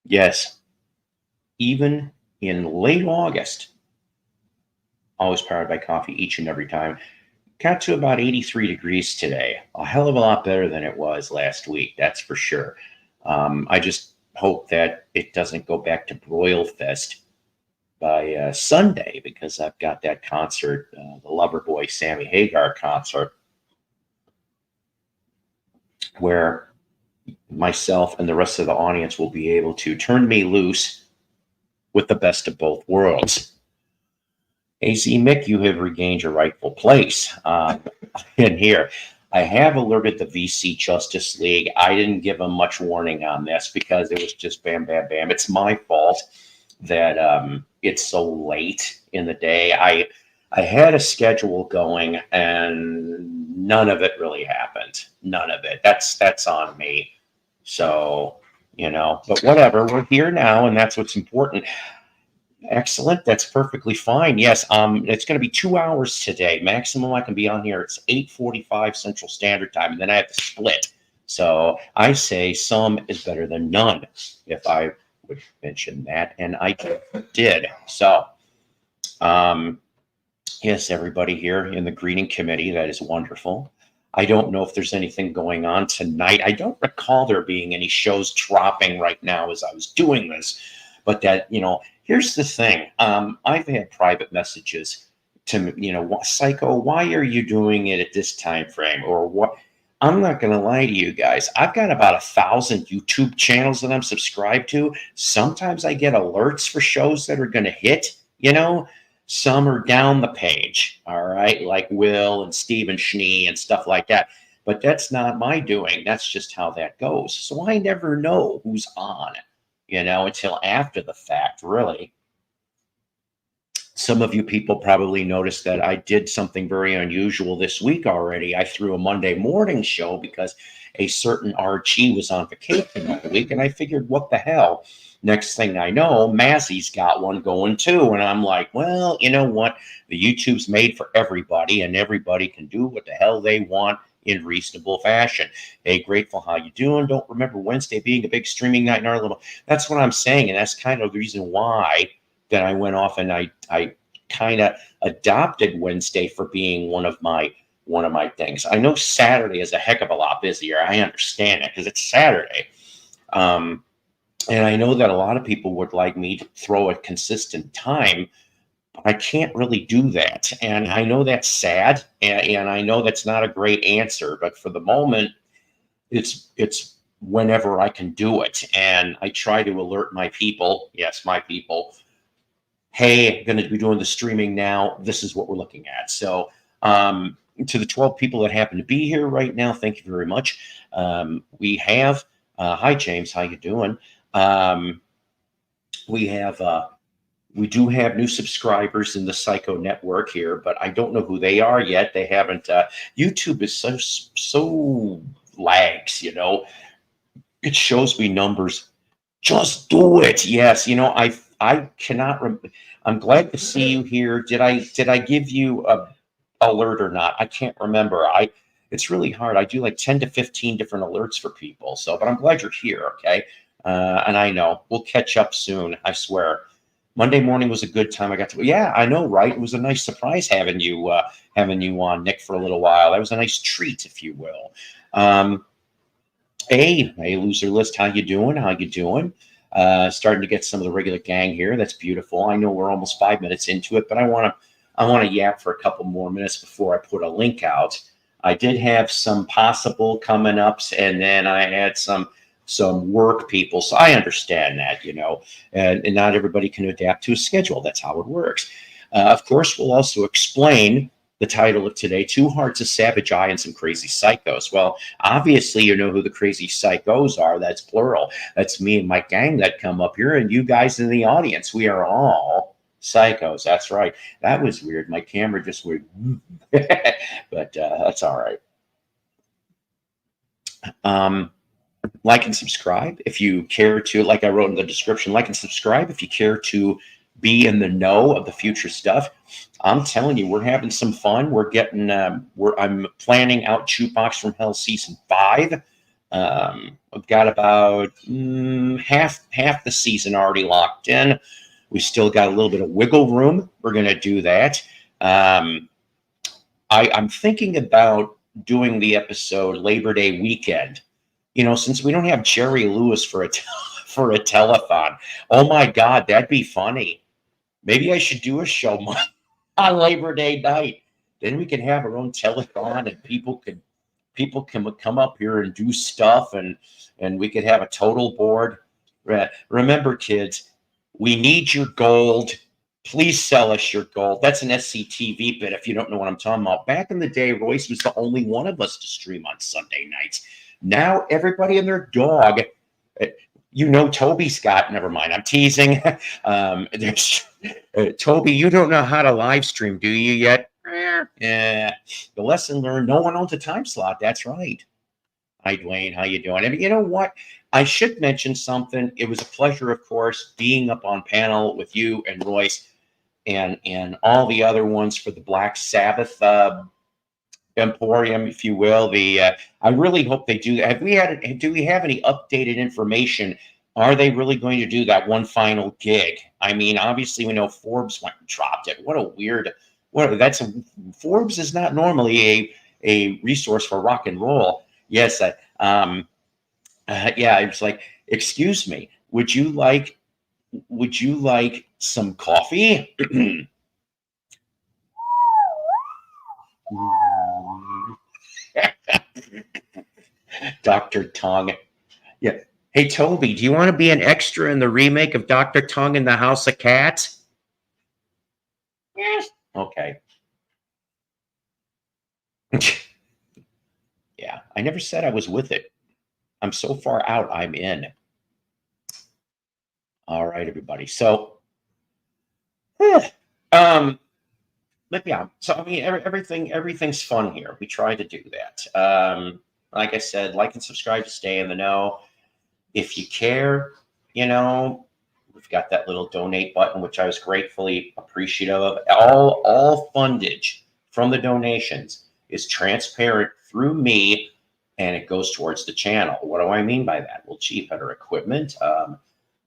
Yes, even in late August, always powered by coffee each and every time. Got to about 83 degrees today. A hell of a lot better than it was last week, that's for sure. I just hope that it doesn't go back to Broil Fest by Sunday because I've got that concert, the Loverboy Sammy Hagar concert, where myself and the rest of the audience will be able to turn me loose with the best of both worlds. AC Mick, you have regained your rightful place in here. I have alerted the VC Justice League. I didn't give them much warning on this because it was just bam, bam, bam. It's my fault that it's so late in the day. I had a schedule going and none of it really happened. None of it. That's on me. So, but whatever. We're here now, and that's what's important. Excellent. That's perfectly fine. Yes. It's going to be 2 hours today. Maximum I can be on here. It's 8:45 Central Standard Time, and then I have to split. So I say some is better than none, if I would mention that, and I did. So, yes, everybody here in the greeting committee, that is wonderful. I don't know if there's anything going on tonight. I don't recall there being any shows dropping right now as I was doing this, but that, here's the thing. I've had private messages to, Psycho, why are you doing it at this time frame? Or what? I'm not going to lie to you guys. I've got about 1,000 YouTube channels that I'm subscribed to. Sometimes I get alerts for shows that are going to hit, Some are down the page, all right, like Will and Stephen Schnee and stuff like that. But that's not my doing. That's just how that goes. So I never know who's on, until after the fact, really. Some of you people probably noticed that I did something very unusual this week already. I threw a Monday morning show because a certain Archie was on vacation that week, and I figured, what the hell? Next thing I know, Massey's got one going too, and I'm like, well, you know what? The YouTube's made for everybody, and everybody can do what the hell they want in reasonable fashion. Hey, Grateful, how you doing? Don't remember Wednesday being a big streaming night in our little. That's what I'm saying, and that's kind of the reason why that I went off and I kind of adopted Wednesday for being one of my things. I know Saturday is a heck of a lot busier. I understand it because it's Saturday. And I know that a lot of people would like me to throw a consistent time, but I can't really do that. And I know that's sad, and I know that's not a great answer, but for the moment, it's whenever I can do it. And I try to alert my people, yes, my people, hey, I'm going to be doing the streaming now. This is what we're looking at. So to the 12 people that happen to be here right now, thank you very much. We have, hi, James, how you doing? We do have new subscribers in the Psycho Network here, but I don't know who they are yet. They haven't. YouTube is so lags, It shows me numbers. Just do it. Yes, I cannot. I'm glad to see you here. Did I give you a alert or not? I can't remember. It's really hard. I do like 10 to 15 different alerts for people. So, but I'm glad you're here. Okay, and I know we'll catch up soon. I swear. Monday morning was a good time. I got to. Yeah, I know, right? It was a nice surprise having you on, Nick, for a little while. That was a nice treat, if you will. Hey, loser list. How you doing? Starting to get some of the regular gang here. That's beautiful. I know we're almost 5 minutes into it, but I want to yap for a couple more minutes before I put a link out. I did have some possible coming ups, and then I had some work people. So I understand that, and not everybody can adapt to a schedule. That's how it works. Of course, we'll also explain the title of today, Two Hearts, a Savage Eye, and Some Crazy Psychos. Well, obviously, you know who the crazy psychos are. That's plural. That's me and my gang that come up here, and you guys in the audience. We are all psychos. That's right. That was weird. My camera just went, but that's all right. Like and subscribe if you care to, like I wrote in the description, like and subscribe if you care to be in the know of the future stuff. I'm telling you, we're having some fun. We're getting, I'm planning out Jukebox from Hell Season 5. We've got about half the season already locked in. We still got a little bit of wiggle room. We're going to do that. I'm thinking about doing the episode Labor Day weekend. Since we don't have Jerry Lewis for a for a telethon. Oh my God, that'd be funny. Maybe I should do a show on Labor Day night. Then we can have our own telethon, and people can come up here and do stuff, and we could have a total board. Remember, kids, we need your gold. Please sell us your gold. That's an SCTV bit if you don't know what I'm talking about. Back in the day, Royce was the only one of us to stream on Sunday nights. Now everybody and their dog, Toby Scott, never mind, I'm teasing. Toby, you don't know how to live stream, do you yet? Yeah. The lesson learned, no one owns a time slot. That's right. Hi, Dwayne. How you doing? And you know what? I should mention something. It was a pleasure, of course, being up on panel with you and Royce and all the other ones for the Black Sabbath Emporium, if you will. I really hope they do. Do we have any updated information? Are they really going to do that one final gig? I mean, obviously we know Forbes went and dropped it. What a weird. Forbes is not normally a resource for rock and roll. Yes, yeah. I was like, excuse me, would you like some coffee? Dr. Tongue. Yeah. Hey, Toby, do you want to be an extra in the remake of Dr. Tongue in the House of Cats? Yes. Okay. Yeah, I never said I was with it. I'm so far out, I'm in. All right, everybody. So, but yeah. So I mean, everything's fun here. We try to do that. Like I said, like and subscribe to stay in the know. If you care, we've got that little donate button, which I was gratefully appreciative of. All fundage from the donations is transparent through me, and it goes towards the channel. What do I mean by that? Well, gee, better equipment,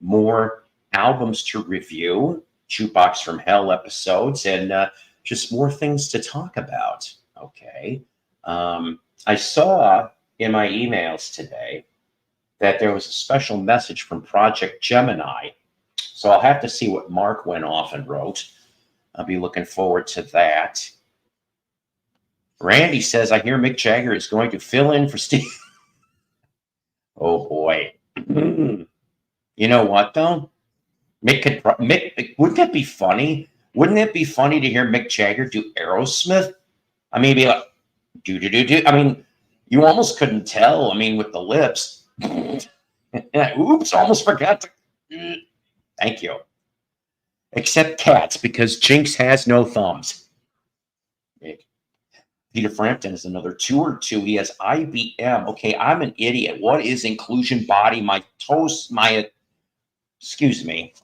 more albums to review, Jukebox from Hell episodes, and just more things to talk about. Okay. I saw in my emails today that there was a special message from Project Gemini. So I'll have to see what Mark went off and wrote. I'll be looking forward to that. Randy says, I hear Mick Jagger is going to fill in for Steve. Oh, boy. You know what, though? Mick, wouldn't that be funny? Wouldn't it be funny to hear Mick Jagger do Aerosmith? I mean, be like, do. I mean, you almost couldn't tell. I mean, with the lips. Oops, almost forgot to. Thank you. Except cats, because Jinx has no thumbs. Peter Frampton is another 2 or 2. He has IBM. Okay, I'm an idiot. What is inclusion body? Excuse me.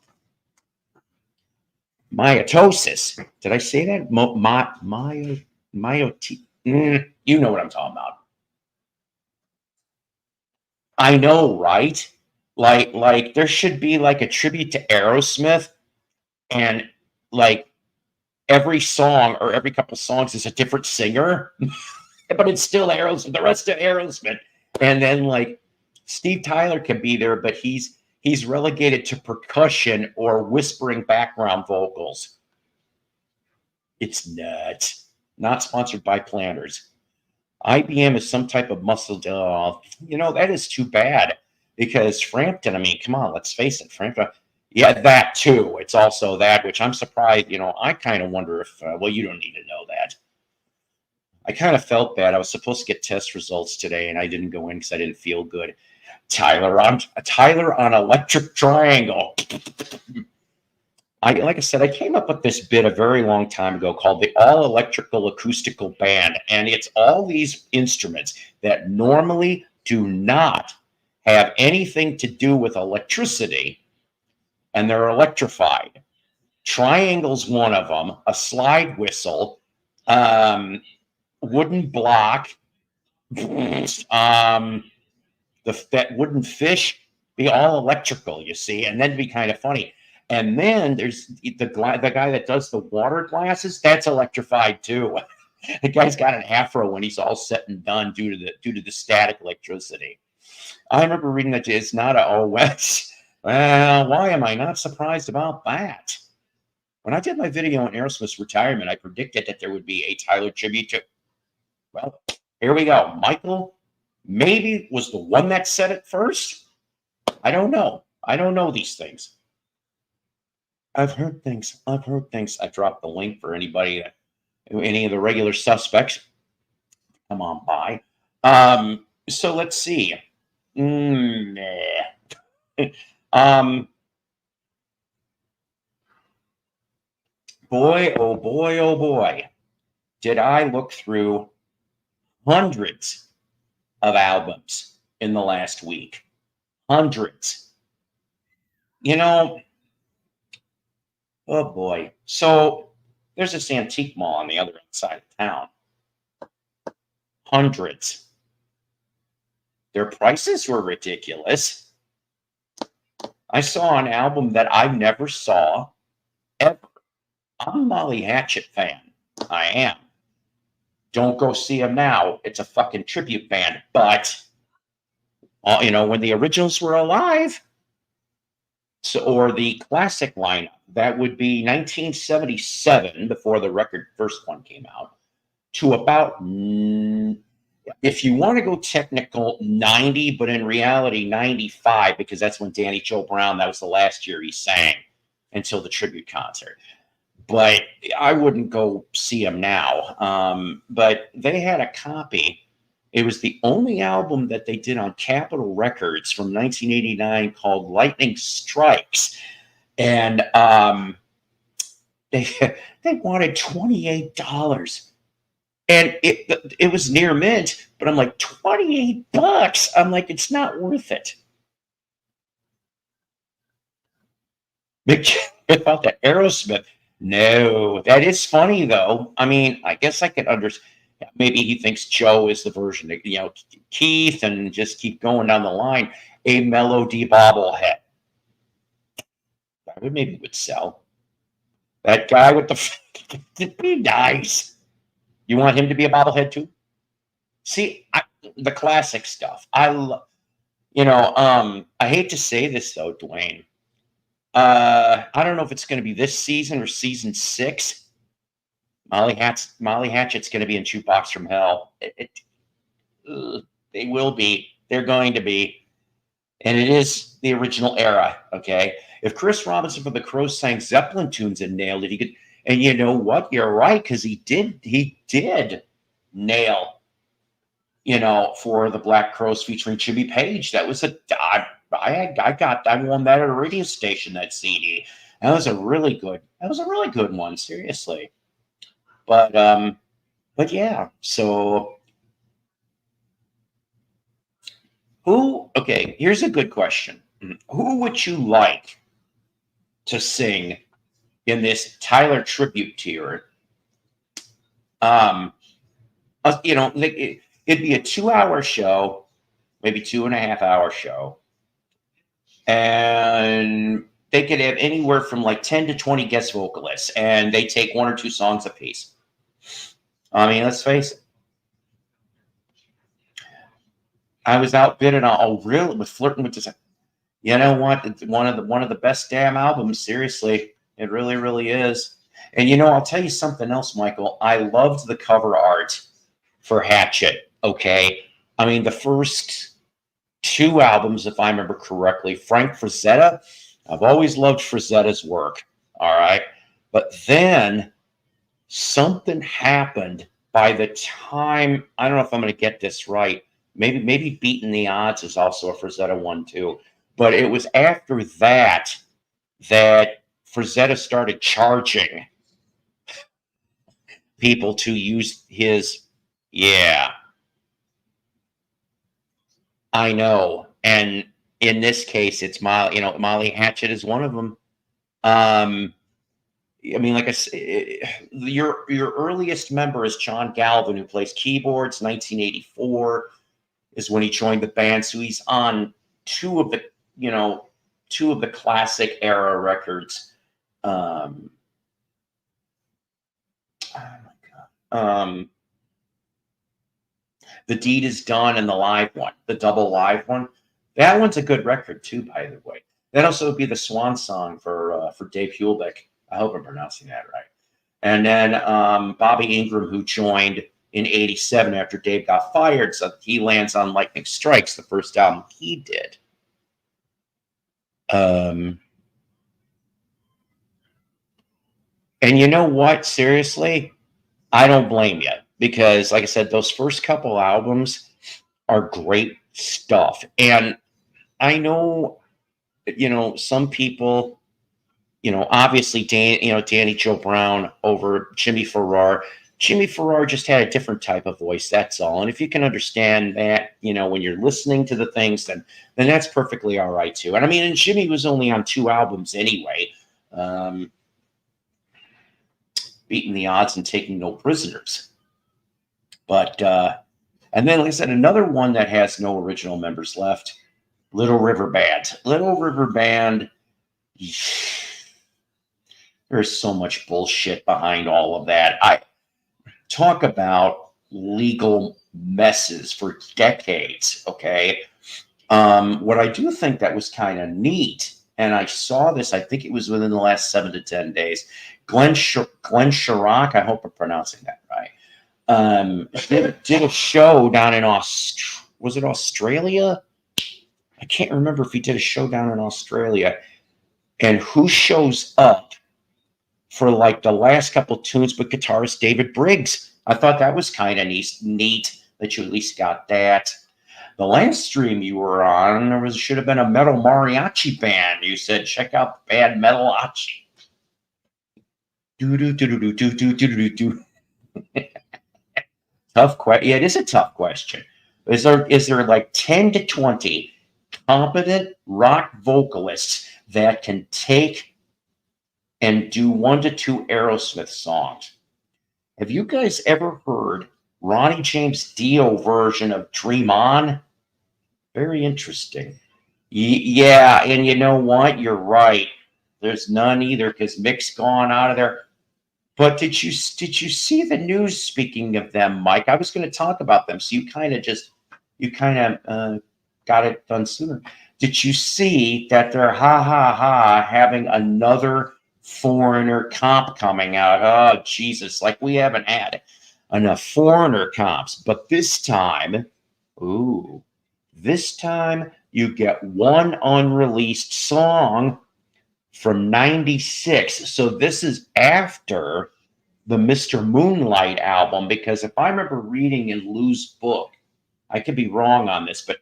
Myotosis. Did I say that? You know what I'm talking about. I know, right? Like there should be like a tribute to Aerosmith, and like every song or every couple songs is a different singer, but it's still Aerosmith. The rest of Aerosmith, and then like Steve Tyler can be there, but he's relegated to percussion or whispering background vocals. It's nuts. Not sponsored by Planters. IBM is some type of muscle. That is too bad, because Frampton, I mean, come on, let's face it, Frampton. Yeah, that too. It's also that, which I'm surprised. I kind of wonder if, well, you don't need to know that. I kind of felt bad. I was supposed to get test results today, and I didn't go in because I didn't feel good. Tyler on Electric Triangle. Like I said, I came up with this bit a very long time ago called the All Electrical Acoustical Band, and it's all these instruments that normally do not have anything to do with electricity, and they're electrified. Triangle's one of them, a slide whistle, wooden block, that wooden fish be all electrical, you see, and then be kind of funny. And then there's the guy that does the water glasses. That's electrified too. The guy's got an afro when he's all set and done due to the static electricity. I remember reading that it's not a OS. Well, why am I not surprised about that? When I did my video on Aerosmith's retirement, I predicted that there would be a Tyler tribute to. Well, here we go. Michael maybe was the one that said it first. I don't know. I don't know these things. I've heard things. I dropped the link for anybody, any of the regular suspects. Come on by. So let's see. Boy, oh boy, oh boy. Did I look through hundreds of albums in the last week. Hundreds. You know, oh boy. So there's this antique mall on the other side of town. Hundreds. Their prices were ridiculous. I saw an album that I never saw ever. I'm a Molly Hatchet fan. I am. Don't go see him now. It's a fucking tribute band. But, when the originals were alive, or the classic lineup, that would be 1977, before the first one came out, to about, if you want to go technical, 90, but in reality, 95, because that's when Danny Joe Brown, that was the last year he sang until the tribute concert. But I wouldn't go see him now. But they had a copy. It was the only album that they did on Capitol Records from 1989 called Lightning Strikes. And they wanted $28. And it was near mint, but I'm like, $28? I'm like, it's not worth it. About the Aerosmith. No, that is funny though. I mean, I guess I could understand. Maybe he thinks Joe is the version of, Keith, and just keep going down the line. A Melody bobblehead. That would sell. That guy with it'd be nice. You want him to be a bobblehead too? See, the classic stuff. I love. I hate to say this though, Dwayne. I don't know if it's going to be this season or season 6. Molly Hatchet's going to be in Jukebox from Hell. They will be. They're going to be. And it is the original era, okay? If Chris Robinson from the Crows sang Zeppelin tunes and nailed it, he could. And you know what? You're right, because he did nail, for the Black Crows featuring Jimmy Page. That was I won that at a radio station, that CD. That was a really good one, seriously. But yeah, so here's a good question. Who would you like to sing in this Tyler tribute tier? It'd be a 2-hour show, maybe 2.5-hour show. And they could have anywhere from like 10 to 20 guest vocalists, and they take 1 or 2 songs apiece. I mean, let's face it. I was outbid with Flirting with This. You know what? It's one of the best damn albums. Seriously, it really, really is. And I'll tell you something else, Michael. I loved the cover art for Hatchet. Okay, I mean the first 2 albums, if I remember correctly. Frank Frazetta. I've always loved Frazetta's work. All right, but then something happened by the time, I don't know if I'm going to get this right. Maybe Beating the Odds is also a Frazetta one too. But it was after that Frazetta started charging people to use his. Yeah, I know. And in this case, it's Molly Hatchet is one of them. I mean, like I said, your earliest member is John Galvin, who plays keyboards, 1984. is when he joined the band. So he's on two of the, two of the classic era records. Um, oh my God. The Deed Is Done and the live one, the double live one. That one's a good record too, by the way. That also would be the swan song for Dave Hulbeck. I hope I'm pronouncing that right. And then Bobby Ingram, who joined in '87 after Dave got fired, so he lands on Lightning Strikes, the first album he did. And you know what? Seriously, I don't blame you, because, like I said, those first couple albums are great stuff. And I know, some people, obviously Danny Joe Brown over Jimmy Farrar. Jimmy Farrar just had a different type of voice. That's all. And if you can understand that, when you're listening to the things, then that's perfectly all right too. And I mean, and Jimmy was only on 2 albums anyway, beating the odds and taking no prisoners. But and then, like I said, another one that has no original members left, Little River Band. Little River Band. There's so much bullshit behind all of that. I talk about legal messes for decades. Okay. What I do think that was kind of neat, and I saw this, I think it was within the last 7 to 10 days. Glenn Sharrock, I hope I'm pronouncing that right, did a show down in was it Australia? I can't remember if he did a show down in Australia. And who shows up for like the last couple tunes but guitarist David Briggs? I thought that was kind of neat that you at least got that. The last stream you were on, should have been a metal mariachi band. You said, check out Bad Metalachi. Tough question. Yeah, it is a tough question. Is there like 10 to 20 competent rock vocalists that can take and do 1 to 2 Aerosmith songs? Have you guys ever heard Ronnie James Dio version of Dream On? Very interesting. Yeah, and you know what? You're right. There's none either, because Mick's gone out of there. But did you see the news? Speaking of them, Mike, I was going to talk about them, so you kind of got it done sooner. Did you see that they're having another Foreigner comp coming out? Oh, Jesus, like we haven't had enough Foreigner comps. But this time, you get one unreleased song from '96. So this is after the Mr. Moonlight album, because if I remember reading in Lou's book, I could be wrong on this, but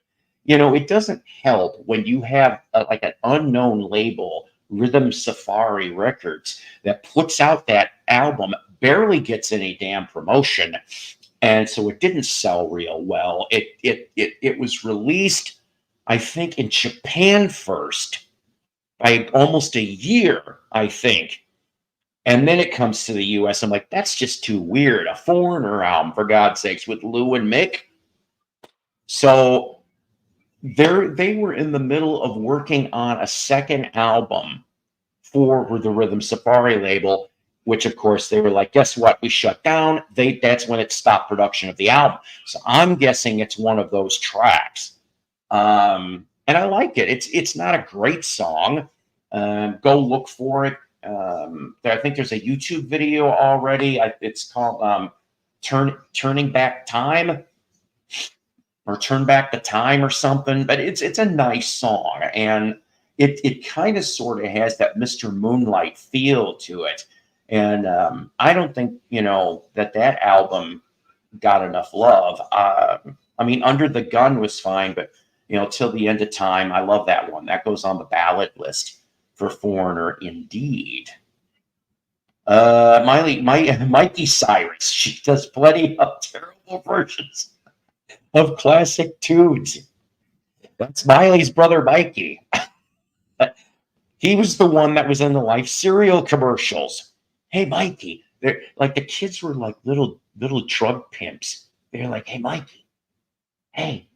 it doesn't help when you have like an unknown label, Rhythm Safari Records, that puts out that album, barely gets any damn promotion, and so it didn't sell real well. It was released, I think, in Japan first by almost a year, I think, and then it comes to the U.S. I'm like, that's just too weird. A Foreigner album, for God's sakes, with Lou and Mick. So they were in the middle of working on a second album for the Rhythm Safari label, which of course they were like, guess what? We shut down. That's when it stopped production of the album. So I'm guessing it's one of those tracks. And I like it. It's not a great song. Go look for it. I think there's a YouTube video already. It's called Turning Back Time, or Turn Back the Time or something. But it's a nice song, and it kind of sort of has that Mr. Moonlight feel to it. And I don't think that album got enough love. I mean, Under the Gun was fine, but Till the End of Time, I love that one. That goes on the ballot list for Foreigner, indeed. Mikey Cyrus, she does plenty of terrible versions of classic tunes. That's Miley's brother, Mikey. He was the one that was in the Life cereal commercials. Hey, Mikey. They're like, the kids were like little drug pimps. They're like, hey, Mikey. Hey,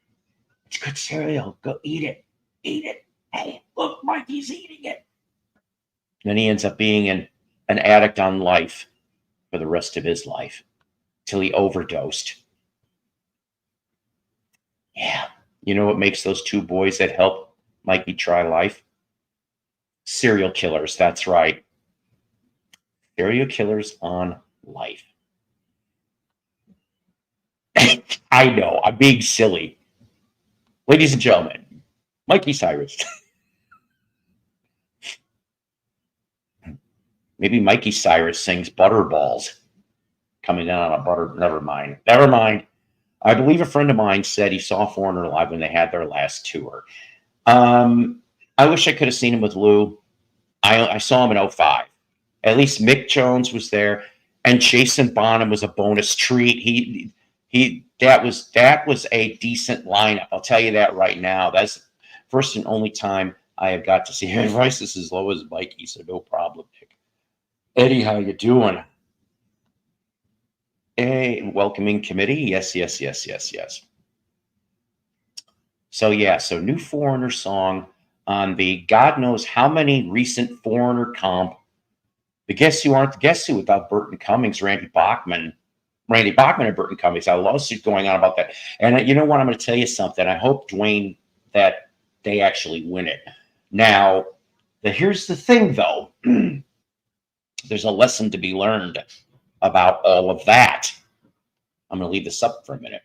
It's good cereal. Go eat it. Eat it. Hey, look, Mikey's eating it. Then he ends up being an addict on life for the rest of his life till he overdosed. Yeah. You know what makes those two boys that helped Mikey try life? Serial killers. That's right. Serial killers on life. I know. I'm being silly. Ladies and gentlemen, Mikey Cyrus. Maybe Mikey Cyrus sings Butterballs coming down on a butter. Never mind. Never mind. I believe a friend of mine said he saw Foreigner live when they had their last tour. I wish I could have seen him with Lou. I saw him in '05. At least Mick Jones was there, and Jason Bonham was a bonus treat. That was a decent lineup. I'll tell you that right now. That's first and only time I have got to see him. Rice is as low as Mikey, so no problem, Nick. Eddie, how you doing? Hey, welcoming committee. Yes, yes, yes, yes, yes. So yeah, so new Foreigner song on the God knows how many recent Foreigner comp. The Guess Who aren't the Guess Who without Burton Cummings, Randy Bachman and Burton Cummings. A lawsuit going on about that. And you know what? I'm going to tell you something. I hope, Dwayne, that they actually win it. Now, here's the thing, though. There's a lesson to be learned about all of that. I'm going to leave this up for a minute.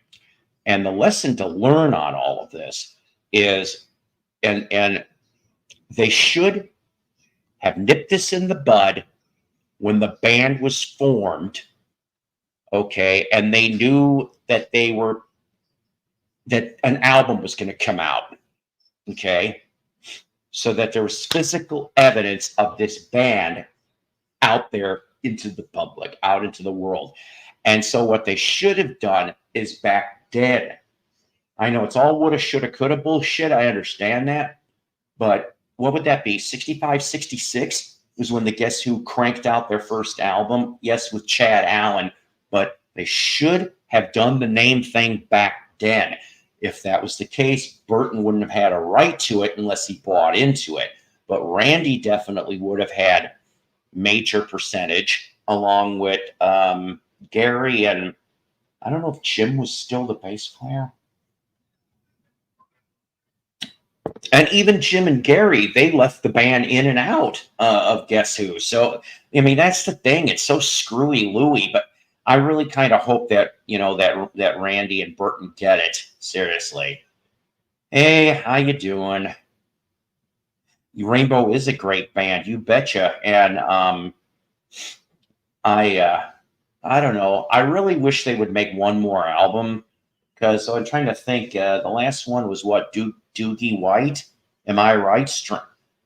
And the lesson to learn on all of this is, and they should have nipped this in the bud when the band was formed, okay, and they knew that that an album was going to come out, okay, so that there was physical evidence of this band out there into the public, out into the world. And so what they should have done is back then, I know it's all woulda, shoulda, coulda bullshit. I understand that. But what would that be? 65, 66 was when the Guess Who cranked out their first album. Yes, with Chad Allen. But they should have done the name thing back then. If that was the case, Burton wouldn't have had a right to it unless he bought into it. But Randy definitely would have had major percentage along with Gary, and I don't know if Jim was still the bass player. And even Jim and Gary, they left the band in and out of Guess Who. So, I mean, that's the thing. It's so screwy-looey, but I really kind of hope that, that Randy and Burton get it. Seriously. Hey, how you doing? Rainbow is a great band. You betcha. And I don't know. I really wish they would make one more album, because I'm trying to think. The last one was what? Doogie White? Am I right?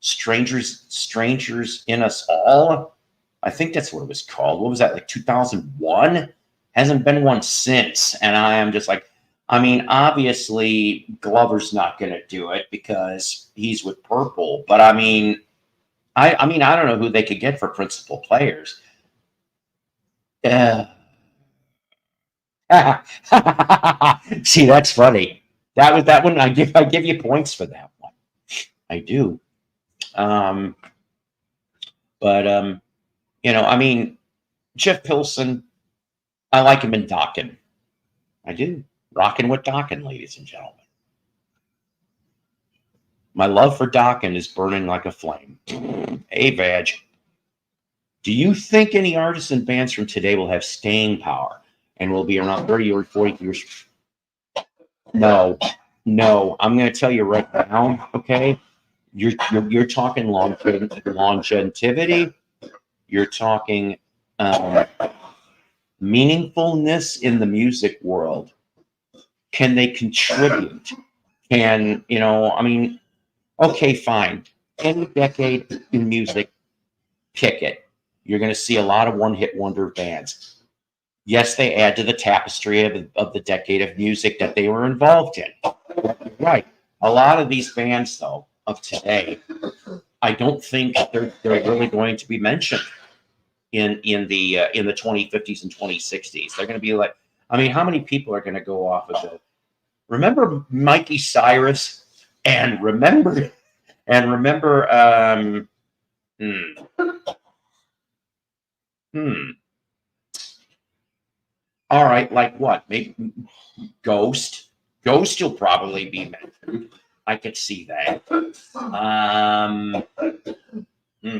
Strangers in Us All? I think that's what it was called. What was that, like 2001? Hasn't been one since. And I am just like, I mean, obviously Glover's not going to do it because he's with Purple. But I mean, I don't know who they could get for principal players. See, that's funny. That one. I give you points for that one. I do. But I mean, Jeff Pilson, I like him in Dokken. I do. Rockin' with Dokken, ladies and gentlemen. My love for Dokken is burning like a flame. Hey, Vag. Do you think any artists and bands from today will have staying power and will be around 30 or 40 years? No. I'm going to tell you right now, okay? You're talking longevity. You're talking meaningfulness in the music world. Can they contribute? I mean, okay, fine. Any decade in music, pick it. You're going to see a lot of one-hit wonder bands. Yes, they add to the tapestry of the decade of music that they were involved in. Right. A lot of these bands, though, of today, I don't think they're really going to be mentioned in the 2050s and 2060s. They're going to be like, I mean, how many people are going to go off of remember Mikey Cyrus, and remember hmm, hmm. All right, like what? Maybe Ghost. Ghost will probably be mentioned. I could see that. Hmm.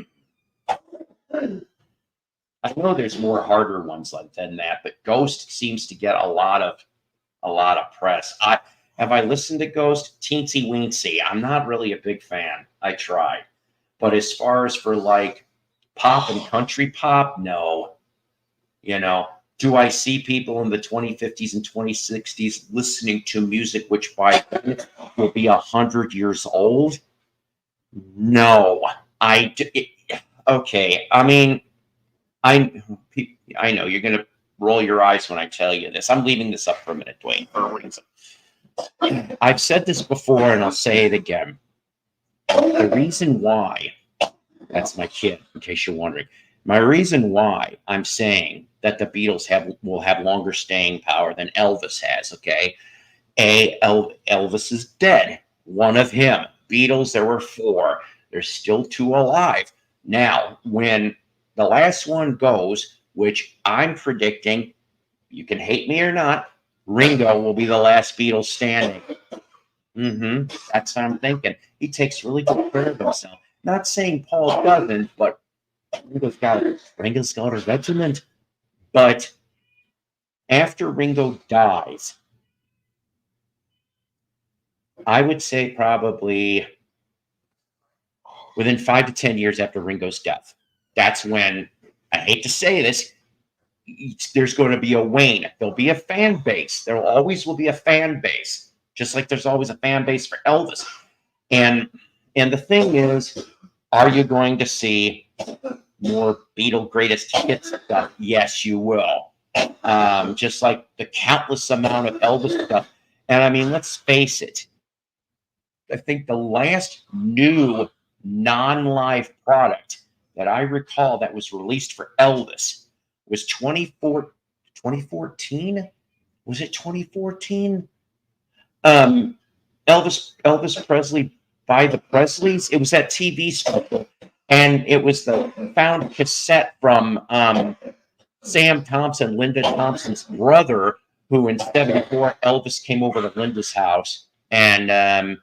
I know there's more harder ones like than that, but Ghost seems to get a lot of press. I listened to Ghost? Teensy weensy. I'm not really a big fan. I tried. But as far as for like pop and country pop, no. You know, do I see people in the 2050s and 2060s listening to music which by then will be 100 years old? No. Okay. I mean, I I know you're gonna roll your eyes when I tell you this. I'm leaving this up for a minute, Dwayne, for a reason. I've said this before and I'll say it again. The reason why, that's my kid, in case you're wondering. My reason why I'm saying that the Beatles will have longer staying power than Elvis has, okay? Elvis is dead. One of him. Beatles, there were four. There's still two alive. Now, when the last one goes, which I'm predicting, you can hate me or not, Ringo will be the last Beatles standing. That's what I'm thinking. He takes really good care of himself. Not saying Paul doesn't, but Ringo's got a regiment. But after Ringo dies, I would say probably within 5 to 10 years after Ringo's death. That's when, I hate to say this, there's going to be a wane. There'll be a fan base. There always will be a fan base, just like there's always a fan base for Elvis. And the thing is, are you going to see more Beatle greatest hits stuff? Yes, you will. Just like the countless amount of Elvis stuff. And I mean, let's face it. I think the last new non-live product that I recall that was released for Elvis was 2014. Was it 2014? Elvis Presley by the Presleys. It was that TV special, and it was the found cassette from Sam Thompson, Linda Thompson's brother, who in '74 Elvis came over to Linda's house, and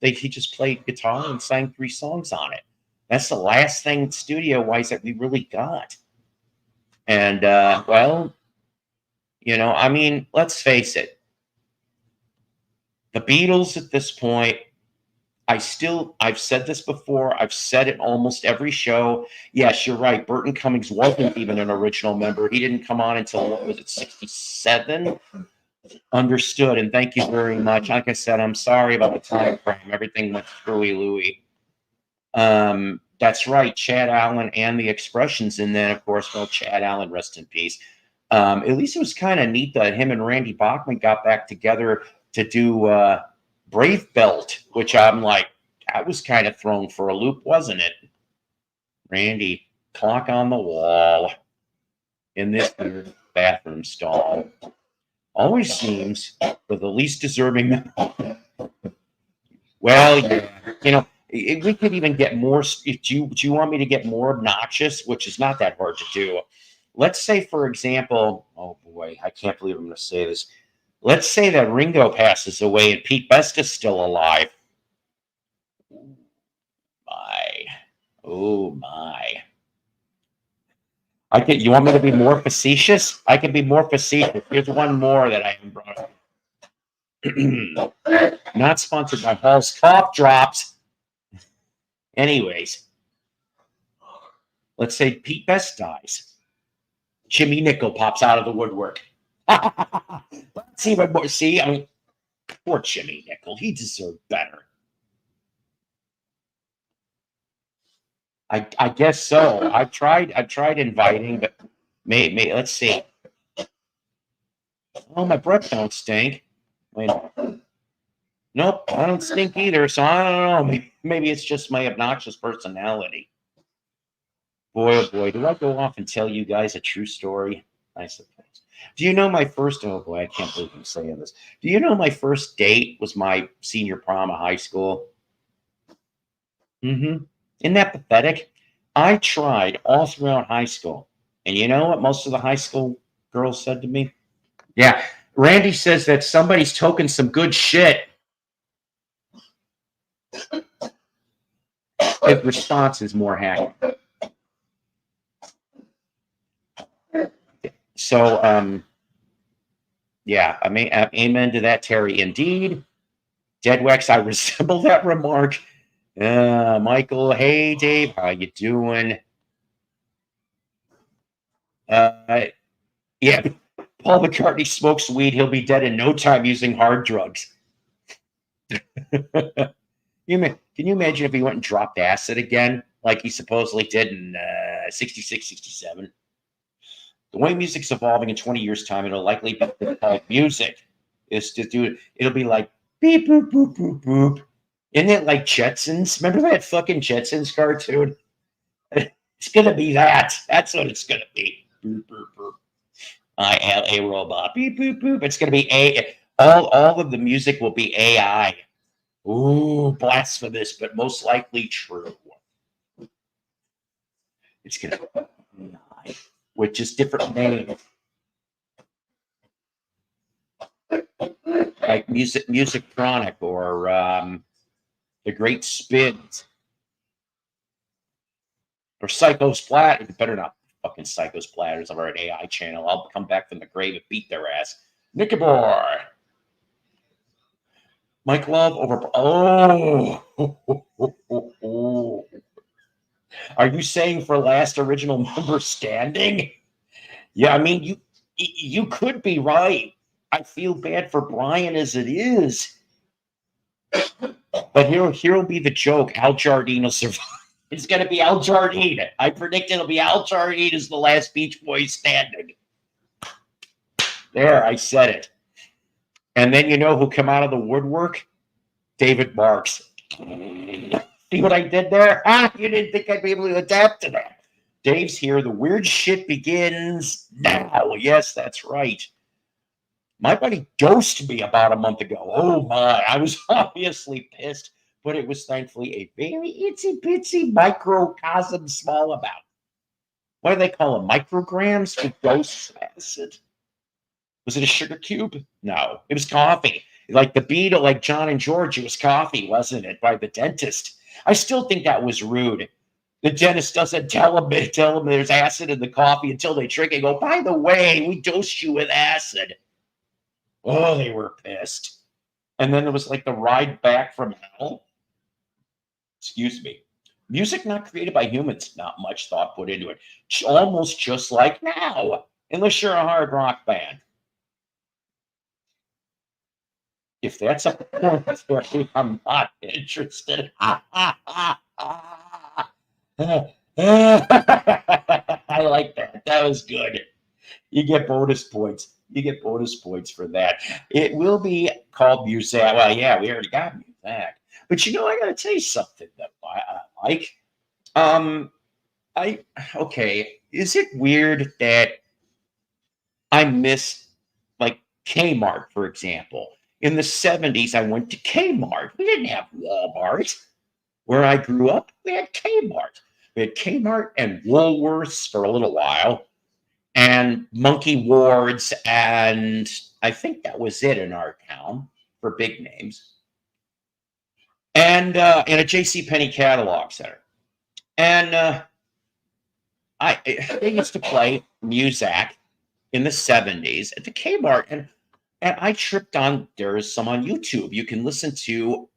he just played guitar and sang 3 songs on it. That's the last thing studio wise that we really got. And well, I mean, let's face it. The Beatles at this point, I've said this before. I've said it almost every show. Yes, you're right. Burton Cummings wasn't even an original member. He didn't come on until, what was it, 67? Understood. And thank you very much. Like I said, I'm sorry about the time frame. Everything went screwy Louie. That's right. Chad Allen and the Expressions. And then, of course, well, Chad Allen, rest in peace. At least it was kind of neat that him and Randy Bachman got back together to do Brave Belt, which I'm like, that was kind of thrown for a loop, wasn't it? Randy, clock on the wall in this bathroom stall. Always seems for the least deserving. Well, yeah, we could even get more. Do you want me to get more obnoxious, which is not that hard to do? Let's say, for example, oh boy, I can't believe I'm going to say this. Let's say that Ringo passes away and Pete Best is still alive. Oh my. You want me to be more facetious? I can be more facetious. Here's one more that I haven't brought up. Not sponsored by Hall's Cough Drops. Anyways, let's say Pete Best dies. Jimmy Nickel pops out of the woodwork. See, I mean, poor Jimmy Nickel. He deserved better. I guess so. I've tried inviting, but maybe let's see. Oh, my breath don't stink. Wait. Nope, I don't stink either. So I don't know. Maybe it's just my obnoxious personality. Boy, oh boy, do I go off and tell you guys a true story? I suppose. Do you know my first? Oh boy, I can't believe I'm saying this. Do you know my first date was my senior prom of high school? Mm-hmm. Isn't that pathetic? I tried all throughout high school, and you know what most of the high school girls said to me? Yeah, Randy says that somebody's toking some good shit. His response is more hack. So, yeah, I mean, amen to that, Terry. Indeed, Deadwex, I resemble that remark. Michael, hey Dave, how you doing? Uh, yeah, Paul McCartney smokes weed. He'll be dead in no time using hard drugs. Can you imagine if he went and dropped acid again, like he supposedly did in 66, 67? The way music's evolving in 20 years' time, it'll likely be called music. Is to do it. It'll be like beep boop boop boop boop. Isn't it like Jetsons? Remember that fucking Jetsons cartoon? It's gonna be that. That's what it's gonna be. Boop boop boop. I am a robot. Beep boop boop. It's gonna be a. All of the music will be AI. Ooh, blasphemous, but most likely true. It's gonna be AI with just different names, like Music Chronic or The Great Spins or Psychos Platters. It better not fucking Psychos Platters of our AI channel. I'll come back from the grave and beat their ass. Nickabor. Mike Love over. Oh. Are you saying for last original member standing? Yeah, I mean you could be right. I feel bad for Brian as it is. But here'll be the joke. Al Jardine will survive. It's going to be Al Jardine. I predict it'll be Al Jardine as the last Beach Boys standing. There, I said it. And then you know who come out of the woodwork? David Marks. See what I did there? You didn't think I'd be able to adapt to that. Dave's here. The weird shit begins now. Yes, that's right. My buddy dosed me about a month ago. Oh my, I was obviously pissed, but it was thankfully a very itsy bitsy microcosm small amount. What do they call them? Micrograms for dose acid? Was it a sugar cube? No, it was coffee. Like the Beatle, like John and George, it was coffee, wasn't it? By the dentist. I still think that was rude. The dentist doesn't tell them there's acid in the coffee until they drink and go, by the way, we dosed you with acid. Oh, they were pissed. And then there was like the ride back from hell. Excuse me. Music not created by humans, not much thought put into it. Almost just like now, unless you're a hard rock band. If that's a point story, I'm not interested. I like that. That was good. You get bonus points. You get bonus points for that. It will be called Music. Well, yeah, we already got Music. But you know, I got to tell you something that I like. I okay. Is it weird that I miss like Kmart, for example? In the 70s, I went to Kmart. We didn't have Walmart. Where I grew up, we had Kmart. We had Kmart and Woolworths for a little while, and Monkey Wards, and I think that was it in our town for big names, and a J.C. Penney catalog center. And they used to play Muzak in the 70s at the Kmart, and I tripped on. There's some on YouTube. You can listen to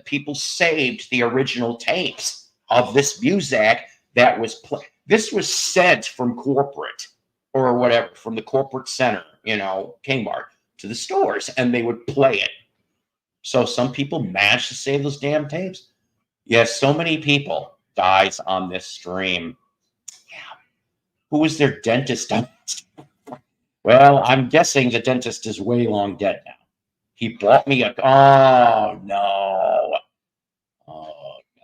people saved the original tapes of this Muzak that was played. This was sent from corporate or whatever, from the corporate center, Kmart, to the stores, and they would play it. So some people managed to save those damn tapes. Yes, so many people dies on this stream. Yeah. Who was their dentist? Well, I'm guessing the dentist is way long dead now. He bought me oh no. Oh, no.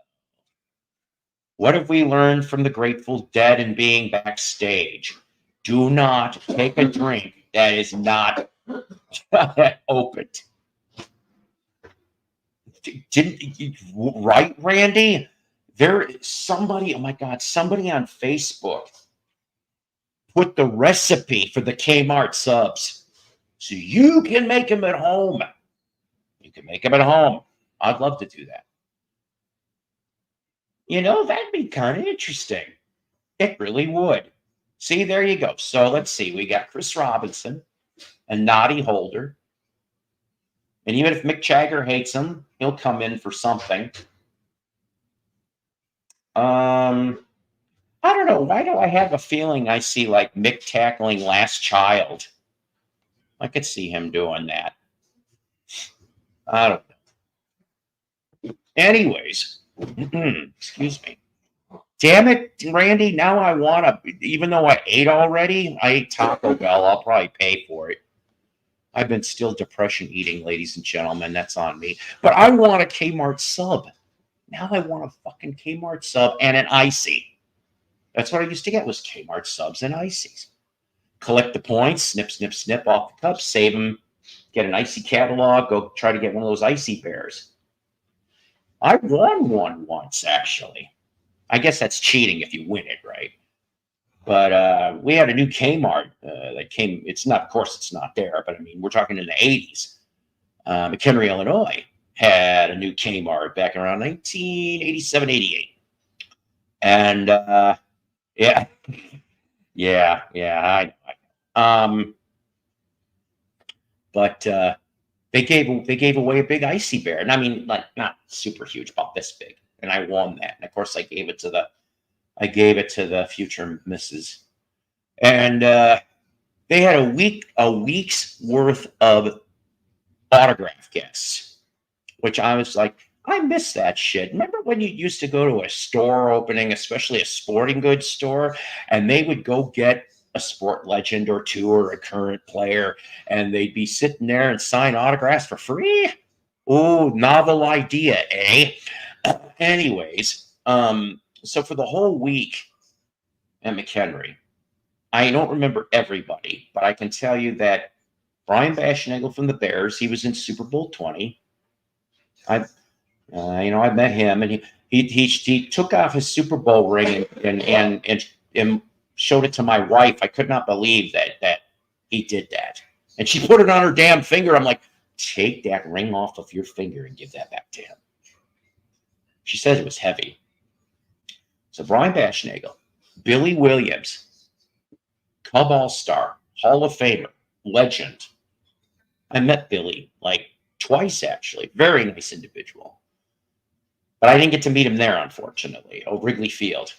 What have we learned from the Grateful Dead and being backstage? Do not take a drink that is not opened. Right, Randy? Somebody, oh my God, somebody on Facebook put the recipe for the Kmart subs. So you can make them at home. You can make them at home. I'd love to do that. That'd be kind of interesting. It really would. See, there you go. So let's see. We got Chris Robinson, a Noddy Holder. And even if Mick Jagger hates him, he'll come in for something. I don't know. Why do I have a feeling I see like Mick tackling Last Child? I could see him doing that. I don't know. Anyways, excuse me. Damn it, Randy. Now I want to, even though I ate already, I ate Taco Bell. I'll probably pay for it. I've been still depression eating, ladies and gentlemen. That's on me. But I want a Kmart sub. Now I want a fucking Kmart sub and an icy. That's what I used to get was Kmart subs and ices. Collect the points, snip, snip, snip off the cups, save them, get an icy catalog, go try to get one of those icy bears. I won one once, actually. I guess that's cheating if you win it, right? But we had a new Kmart that came. It's not, of course, it's not there, but I mean, we're talking in the 80s. McHenry, Illinois had a new Kmart back around 1987, 88. And yeah, I know. But they gave away a big icy bear, and I mean, like not super huge, about this big, and I won that. And of course, I gave it to the future missus, and they had a week's worth of autograph guests, which I was like, I miss that shit. Remember when you used to go to a store opening, especially a sporting goods store, and they would go get a sport legend or two or a current player, and they'd be sitting there and sign autographs for free? Oh, novel idea, eh? Anyways, so for the whole week at McHenry, I don't remember everybody, but I can tell you that Brian Baschnagel from the Bears, he was in Super Bowl 20. I met him, and he took off his Super Bowl ring and showed it to my wife. I could not believe that he did that, and she put it on her damn finger. I'm like, take that ring off of your finger and give that back to him. She said it was heavy. So Brian Baschnagel, Billy Williams, Cub All-Star, Hall of Famer, legend. I met Billy like twice, actually. Very nice individual. But I didn't get to meet him there, unfortunately. Oh, Wrigley Field.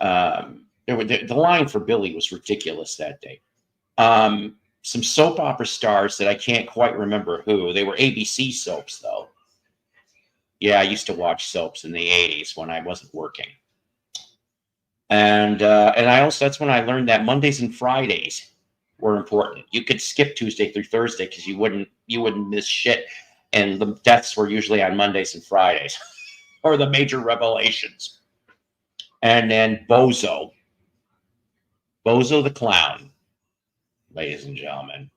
The line for Billy was ridiculous that day. Some soap opera stars that I can't quite remember who. They were ABC soaps, though. Yeah, I used to watch soaps in the 80s when I wasn't working. And I also, that's when I learned that Mondays and Fridays were important. You could skip Tuesday through Thursday because you wouldn't miss shit. And the deaths were usually on Mondays and Fridays or the major revelations. And then Bozo the Clown, ladies and gentlemen.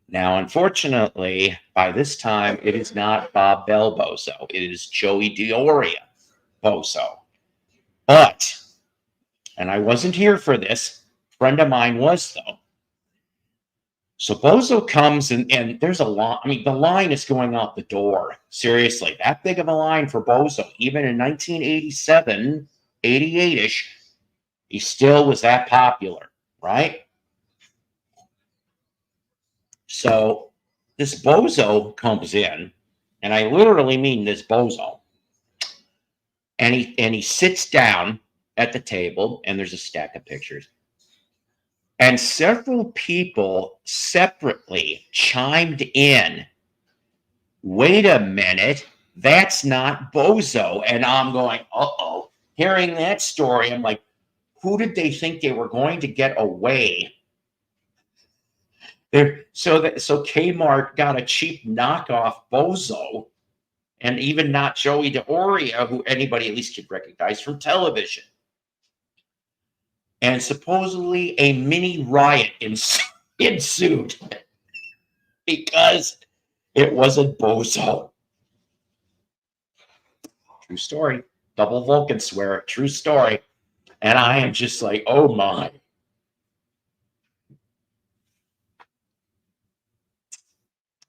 Now, unfortunately, by this time, it is not Bob Bell Bozo. It is Joey Dioria Bozo. But, and I wasn't here for this, a friend of mine was, though. So Bozo comes and there's a line. I mean, the line is going out the door. Seriously, that big of a line for Bozo. Even in 1987, 88-ish, he still was that popular, right? So this Bozo comes in, and I literally mean this Bozo. And he sits down at the table, and there's a stack of pictures. And several people separately chimed in, wait a minute, that's not Bozo. And I'm going, uh-oh. Hearing that story, I'm like, who did they think they were going to get away? So Kmart got a cheap knockoff Bozo, and even not Joey Dioria, who anybody at least could recognize from television. And supposedly a mini riot ensued because it wasn't Bozo. True story. Double Vulcan swear. True story. And I am just like, oh my.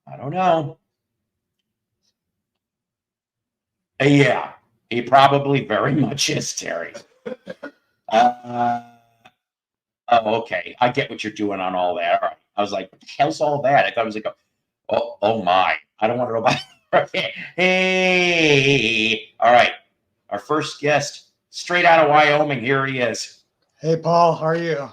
I don't know. Yeah, he probably very much is, Terry. Uh, oh, okay. I get what you're doing on all that. All right. I was like, what the hell's all that? I thought it was like, oh my. I don't want to know about it. Hey. All right. Our first guest, straight out of Wyoming. Here he is. Hey, Paul. How are you?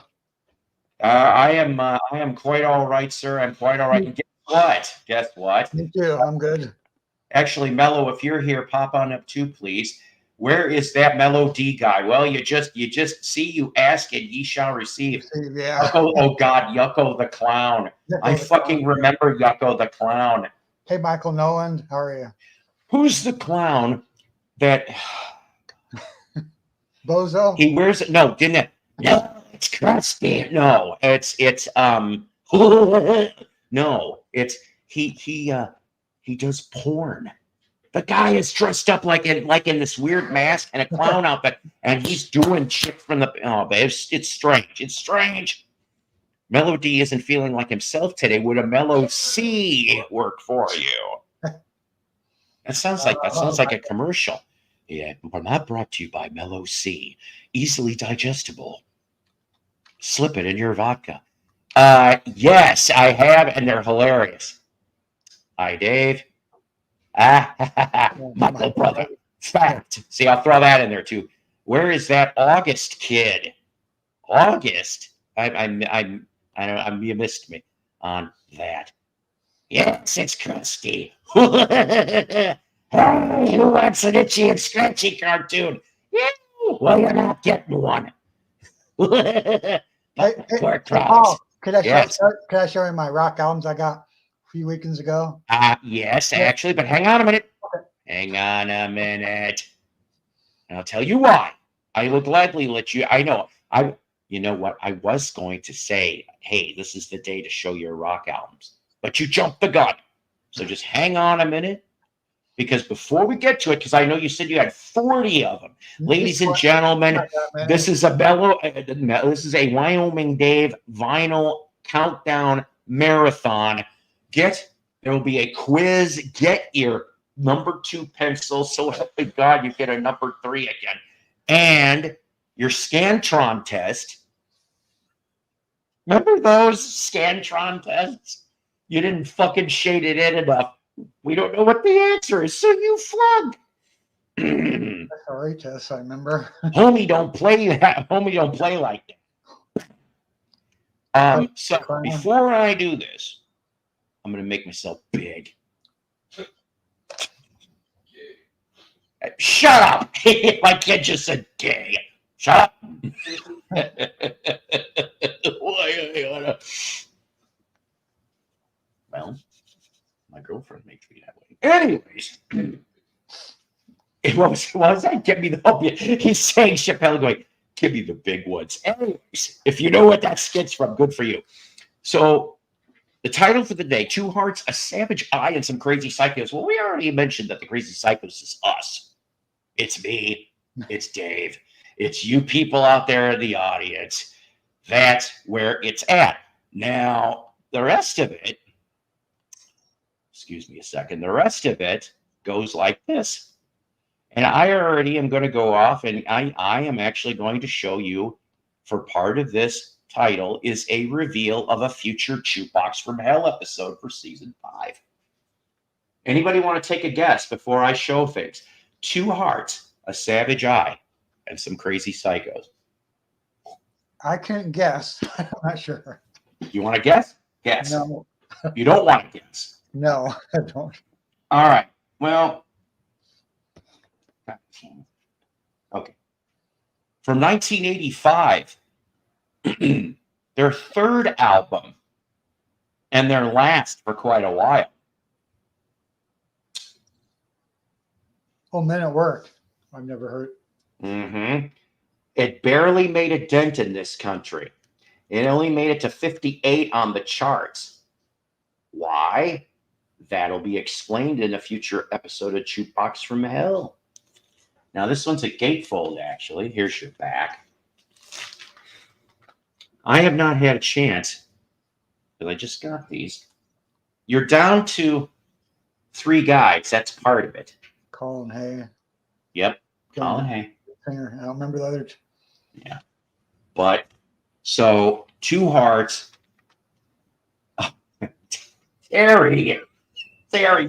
I am quite all right, sir. I'm quite all right. And guess what? Guess what? Me too. I'm good. Actually, Mello, if you're here, pop on up too, please. Where is that Mellow D guy? Well, you just see, you ask and ye shall receive. Yeah. Yucko, oh God, Yucko the clown. I fucking remember Yucko the clown. Hey, Michael Nolan. How are you? Who's the clown that Bozo? he wears it? No, didn't it? No, it's Krusty. No, it's no, it's he does porn. The guy is dressed up like in this weird mask and a clown outfit, and he's doing shit from the it's strange. It's strange. Melody isn't feeling like himself today. Would a Mellow C work for you? That sounds like a commercial. Yeah, but not brought to you by Mellow C. Easily digestible. Slip it in your vodka. Yes, I have, and they're hilarious. Hi, Dave. Michael brother. Fact. See, I'll throw that in there too. Where is that August kid? August. You missed me on that. Yes, it's Krusty. Hey, who wants an itchy and scratchy cartoon? Yeah. Well, you're not getting one. Hey, Paul, could I show you my rock albums I got a few weekends ago? Yes, actually, but hang on a minute. Okay. Hang on a minute. And I'll tell you why. I will gladly let you. I know. You know what? I was going to say, hey, this is the day to show your rock albums, but you jumped the gun. So just hang on a minute, because before we get to it, because I know you said you had 40 of them, ladies and gentlemen, this is a Wyoming Dave vinyl countdown marathon. There will be a quiz. Get your number 2 pencil. So help me God, you get a number 3 again. And your Scantron test. Remember those Scantron tests? You didn't fucking shade it in enough. We don't know what the answer is, so you flunked. Sorry, test, I remember. Homie, don't play that. Homie, don't play like that. So before I do this, I'm going to make myself big. Shut up! My kid just said gay. Shut up! Well, my girlfriend makes me that way. Anyways, what was that? Give me the. He's saying Chappelle going, give me the big ones. Anyways, if you know what that skit's from, good for you. So the title for the day: 2 Hearts, a Savage Eye, and some Crazy Psychos. Well, we already mentioned that the Crazy Psychos is us. It's me. It's Dave. It's you people out there in the audience. That's where it's at. Now, the rest of it, excuse me a second, the rest of it goes like this. And I already am going to go off, and I am actually going to show you, for part of this title, is a reveal of a future Jukebox from Hell episode for season 5. Anybody want to take a guess before I show things? 2 Hearts, a Savage Eye, and some Crazy Psychos. I can't guess. I'm not sure. You want to guess? Guess. No. You don't want to guess? No, I don't. All right. Well, okay. From 1985, their 3rd album, and their last for quite a while. Oh, Men at Work. I've never heard. Mm-hmm. It barely made a dent in this country. It only made it to 58 on the charts. Why? That'll be explained in a future episode of Jukebox from Hell. Now, this one's a gatefold, actually. Here's your back. I have not had a chance, because I just got these. You're down to 3 guys. That's part of it. Colin Hay. Yep. Colin Hay. Singer. I don't remember the other. Yeah. But, so, 2 hearts. Oh, Terry,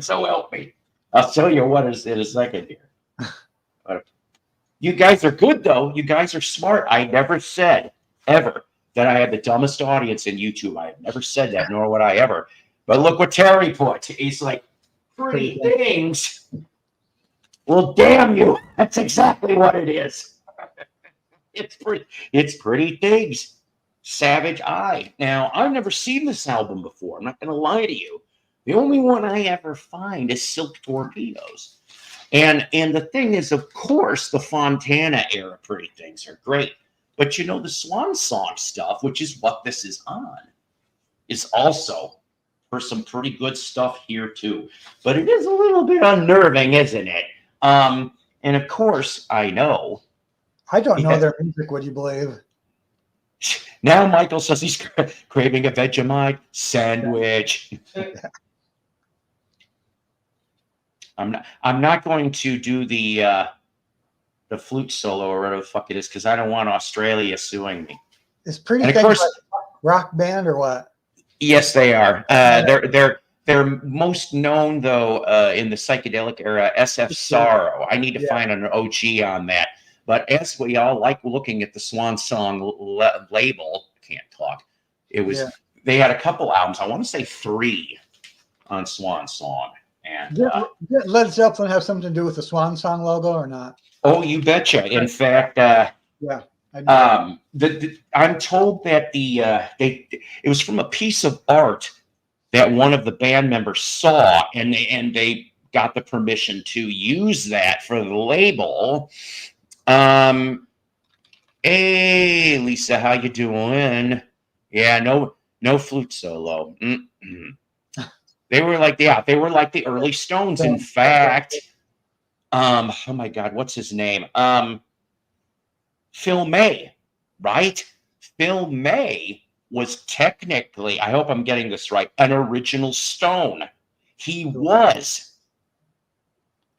so help me. I'll tell you what is in a second here. But you guys are good, though. You guys are smart. I never said, ever, that I had the dumbest audience in YouTube. I have never said that, nor would I ever. But look what Terry put. He's like, pretty things. Well, damn you. That's exactly what it is. It's pretty things. Savage Eye. Now, I've never seen this album before. I'm not going to lie to you. The only one I ever find is Silk Torpedoes. And the thing is, of course, the Fontana era Pretty Things are great. But you know, the Swan Song stuff, which is what this is on, is also for some pretty good stuff here too. But it is a little bit unnerving, isn't it? And of course, I know. I don't know their music, would you believe? Now Michael says he's craving a Vegemite sandwich. I'm not going to do the flute solo or whatever the fuck it is, because I don't want Australia suing me. It's Pretty Things like rock band or what? Yes, they are. They're most known though in the psychedelic era. SF Sorrow. I need to find an OG on that. But as we all like looking at the Swan Song label, can't talk. It was they had a couple albums. I want to say 3 on Swan Song. And did Led Zeppelin have something to do with the Swan Song logo or not? Oh, you betcha. In fact, I'm told that it was from a piece of art that one of the band members saw, and they got the permission to use that for the label. Hey, Lisa, how you doing? Yeah, no flute solo. They were like the early Stones. In fact, oh my God, what's his name? Phil May, right? Phil May was technically, I hope I'm getting this right, an original Stone. He was.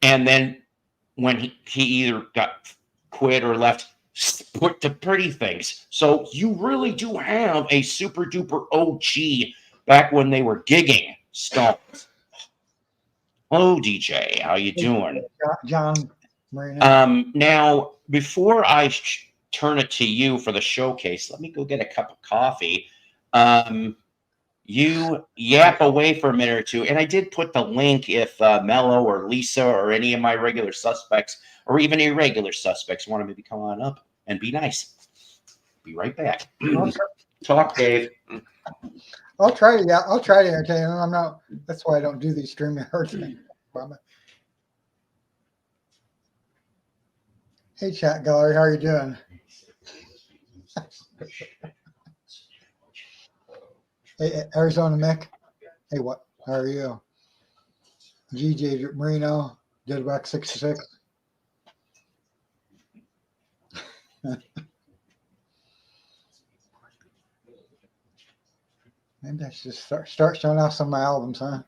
And then when he either got quit or left, put to Pretty Things. So you really do have a super duper OG back when they were gigging Stones. Hello, DJ. How you doing? John Marino. Now, before I turn it to you for the showcase, let me go get a cup of coffee. You yap away for a minute or two, and I did put the link if Mello or Lisa or any of my regular suspects or even irregular suspects want to maybe come on up and be nice. Be right back. Talk, Dave. I'll try to entertain them. I'm not. That's why I don't do these streaming things. Hey, chat gallery, how are you doing? Hey, Arizona Mick. Hey, what? How are you? GJ Marino, Deadwack 66. Maybe I should just start showing off some of my albums, huh?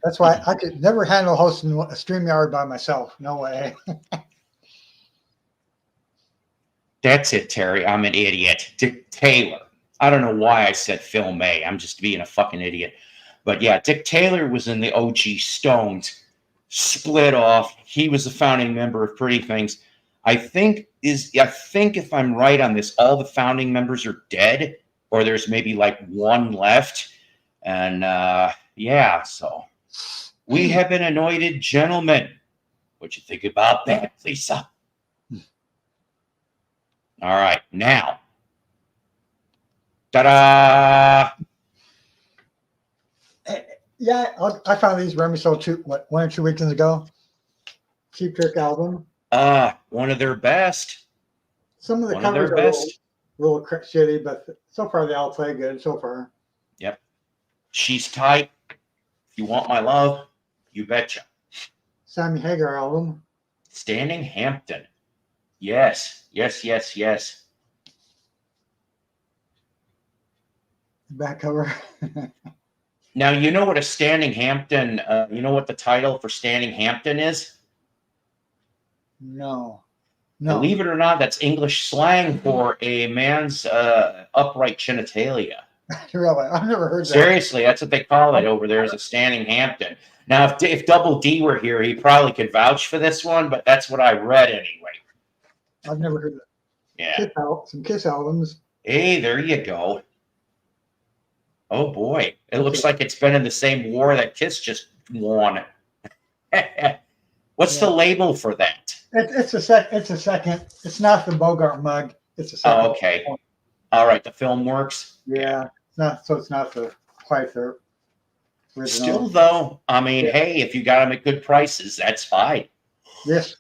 That's why I could never handle hosting a StreamYard by myself. No way. That's it, Terry. I'm an idiot. Dick Taylor. I don't know why I said Phil May. I'm just being a fucking idiot. But yeah, Dick Taylor was in the OG Stones, split off. He was a founding member of Pretty Things. I think if I'm right on this, all the founding members are dead, or there's maybe like one left. And yeah, so we have been anointed gentlemen. What you think about that, Lisa? All right, now. Ta-da! Yeah, I found these Remy sold 1 or 2 weekends ago. Cheap Trick album. One of their best. Some of the One of their covers are best. a little shitty, but so far they all play good so far. Yep. She's tight. If you want my love, you betcha. Sammy Hagar album. Standing Hampton. Yes. Back cover. Now, you know what a Standing Hampton, you know what the title for Standing Hampton is? No. Believe it or not, that's English slang for a man's upright genitalia. Really? I've never heard that. Seriously, that's what they call it over there, is a Standing Hampton. Now, if Double D were here, he probably could vouch for this one, but that's what I read anyway. I've never heard that. Yeah. Some Kiss albums. Hey, there you go. Oh boy, it looks like it's been in the same war that Kiss just won. What's the label for that? It's a second. It's not the Bogart mug. It's a second. Oh, okay. All right, the film works. Yeah. It's not quite the original. Still though, I mean, hey, if you got them at good prices, that's fine. Yes.